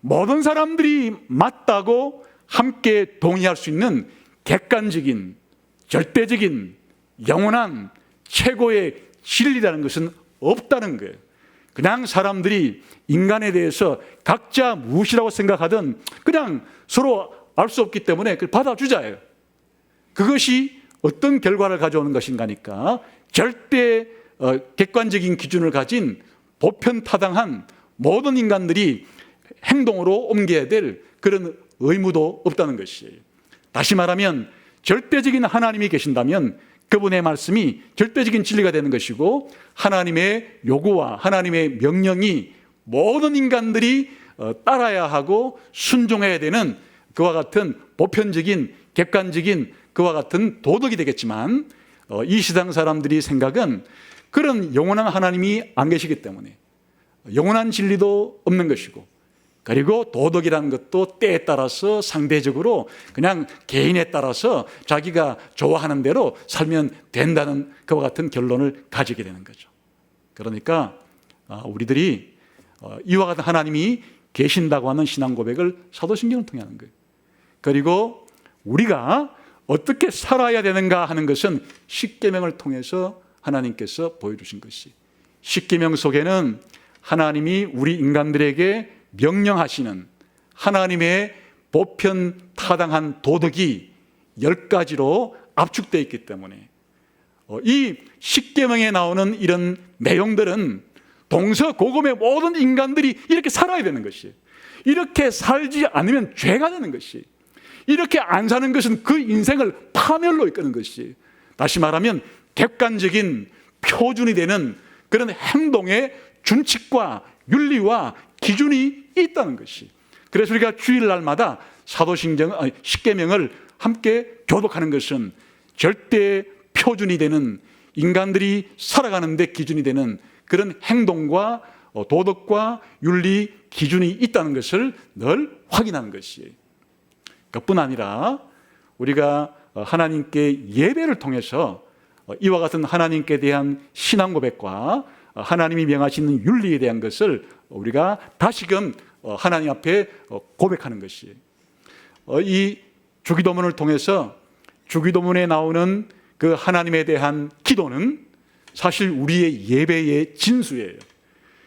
모든 사람들이 맞다고 함께 동의할 수 있는 객관적인, 절대적인, 영원한 최고의 진리라는 것은 없다는 거예요. 그냥 사람들이 인간에 대해서 각자 무엇이라고 생각하든 그냥 서로 알 수 없기 때문에 받아주자예요. 그것이 어떤 결과를 가져오는 것인가니까 절대 객관적인 기준을 가진 보편타당한 모든 인간들이 행동으로 옮겨야 될 그런 의무도 없다는 것이에요. 다시 말하면 절대적인 하나님이 계신다면 그분의 말씀이 절대적인 진리가 되는 것이고, 하나님의 요구와 하나님의 명령이 모든 인간들이 따라야 하고 순종해야 되는 그와 같은 보편적인 객관적인 그와 같은 도덕이 되겠지만, 이 시당 사람들이 생각은 그런 영원한 하나님이 안 계시기 때문에 영원한 진리도 없는 것이고, 그리고 도덕이라는 것도 때에 따라서 상대적으로 그냥 개인에 따라서 자기가 좋아하는 대로 살면 된다는 그와 같은 결론을 가지게 되는 거죠. 그러니까 우리들이 이와 같은 하나님이 계신다고 하는 신앙 고백을 사도신경을 통해 하는 거예요. 그리고 우리가 어떻게 살아야 되는가 하는 것은 십계명을 통해서 하나님께서 보여주신 것이, 십계명 속에는 하나님이 우리 인간들에게 명령하시는 하나님의 보편 타당한 도덕이 10가지로 압축되어 있기 때문에 이 십계명에 나오는 이런 내용들은 동서고금의 모든 인간들이 이렇게 살아야 되는 것이, 이렇게 살지 않으면 죄가 되는 것이, 이렇게 안 사는 것은 그 인생을 파멸로 이끄는 것이, 다시 말하면 객관적인 표준이 되는 그런 행동의 준칙과 윤리와 기준이 있다는 것이. 그래서 우리가 주일날마다 십계명을 함께 교독하는 것은 절대 표준이 되는, 인간들이 살아가는 데 기준이 되는 그런 행동과 도덕과 윤리 기준이 있다는 것을 늘 확인하는 것이에요. 그뿐 아니라 우리가 하나님께 예배를 통해서 이와 같은 하나님께 대한 신앙 고백과 하나님이 명하시는 윤리에 대한 것을 우리가 다시금 하나님 앞에 고백하는 것이에요. 이 주기도문을 통해서 주기도문에 나오는 그 하나님에 대한 기도는 사실 우리의 예배의 진수예요.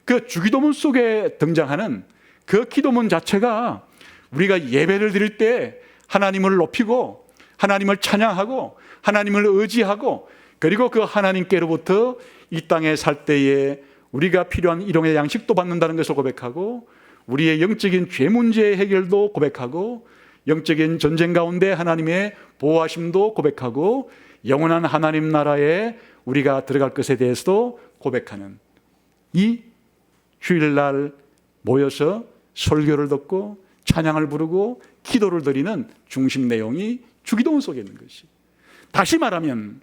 그 주기도문 속에 등장하는 그 기도문 자체가 우리가 예배를 드릴 때 하나님을 높이고 하나님을 찬양하고 하나님을 의지하고, 그리고 그 하나님께로부터 이 땅에 살 때에 우리가 필요한 일용의 양식도 받는다는 것을 고백하고, 우리의 영적인 죄 문제 해결도 고백하고, 영적인 전쟁 가운데 하나님의 보호하심도 고백하고, 영원한 하나님 나라에 우리가 들어갈 것에 대해서도 고백하는, 이 주일날 모여서 설교를 듣고 찬양을 부르고 기도를 드리는 중심 내용이 주기도문 속에 있는 것이. 다시 말하면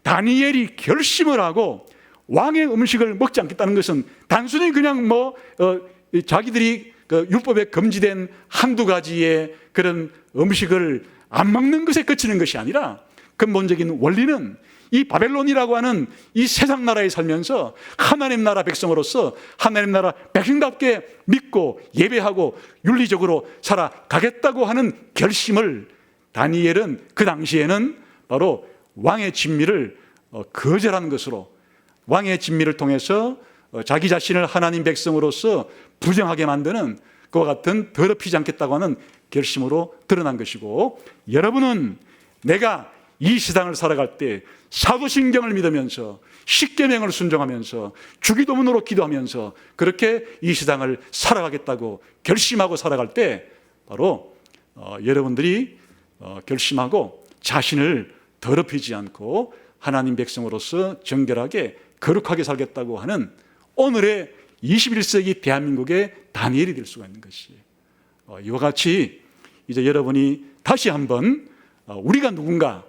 다니엘이 결심을 하고 왕의 음식을 먹지 않겠다는 것은 단순히 그냥 자기들이 그 율법에 금지된 한두 가지의 그런 음식을 안 먹는 것에 그치는 것이 아니라, 근본적인 원리는 이 바벨론이라고 하는 이 세상 나라에 살면서 하나님 나라 백성으로서 하나님 나라 백성답게 믿고 예배하고 윤리적으로 살아가겠다고 하는 결심을 다니엘은 그 당시에는 바로 왕의 진미를 거절하는 것으로, 왕의 진미를 통해서 자기 자신을 하나님 백성으로서 부정하게 만드는 그와 같은 더럽히지 않겠다고 하는 결심으로 드러난 것이고, 여러분은 내가 이 세상을 살아갈 때 사도신경을 믿으면서 십계명을 순종하면서 주기도문으로 기도하면서 그렇게 이 세상을 살아가겠다고 결심하고 살아갈 때 바로 여러분들이 결심하고 자신을 더럽히지 않고 하나님 백성으로서 정결하게 거룩하게 살겠다고 하는 오늘의 21세기 대한민국의 다니엘이 될 수가 있는 것이에요. 이와 같이 이제 여러분이 다시 한번 우리가 누군가,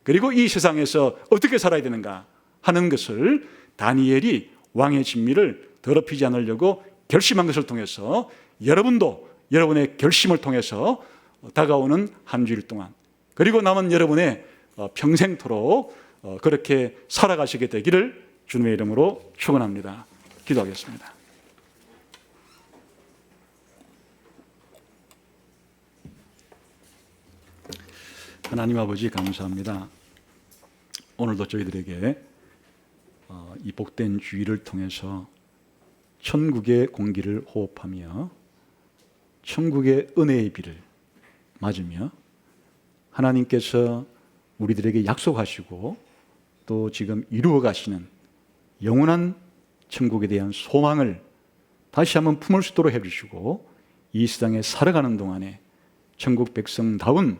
그리고 이 세상에서 어떻게 살아야 되는가 하는 것을 다니엘이 왕의 진미를 더럽히지 않으려고 결심한 것을 통해서 여러분도 여러분의 결심을 통해서 다가오는 한 주일 동안, 그리고 남은 여러분의 평생토록 그렇게 살아가시게 되기를 주님의 이름으로 축원합니다. 기도하겠습니다. 하나님 아버지 감사합니다. 오늘도 저희들에게 이 복된 주일을 통해서 천국의 공기를 호흡하며 천국의 은혜의 비를 맞으며 하나님께서 우리들에게 약속하시고 또 지금 이루어 가시는 영원한 천국에 대한 소망을 다시 한번 품을 수 있도록 해주시고, 이 세상에 살아가는 동안에 천국 백성다운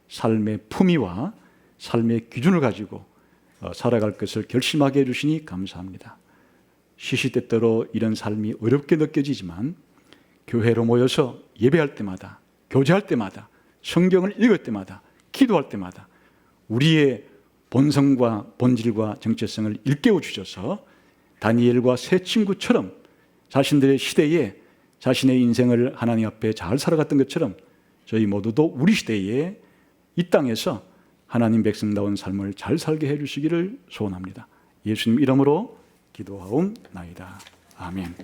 삶의 품위와 삶의 기준을 가지고 살아갈 것을 결심하게 해주시니 감사합니다. 시시때때로 이런 삶이 어렵게 느껴지지만 교회로 모여서 예배할 때마다, 교제할 때마다, 성경을 읽을 때마다, 기도할 때마다 우리의 본성과 본질과 정체성을 일깨워 주셔서 다니엘과 세 친구처럼 자신들의 시대에 자신의 인생을 하나님 앞에 잘 살아갔던 것처럼 저희 모두도 우리 시대에 이 땅에서 하나님 백성다운 삶을 잘 살게 해주시기를 소원합니다. 예수님 이름으로 기도하옵나이다. 아멘.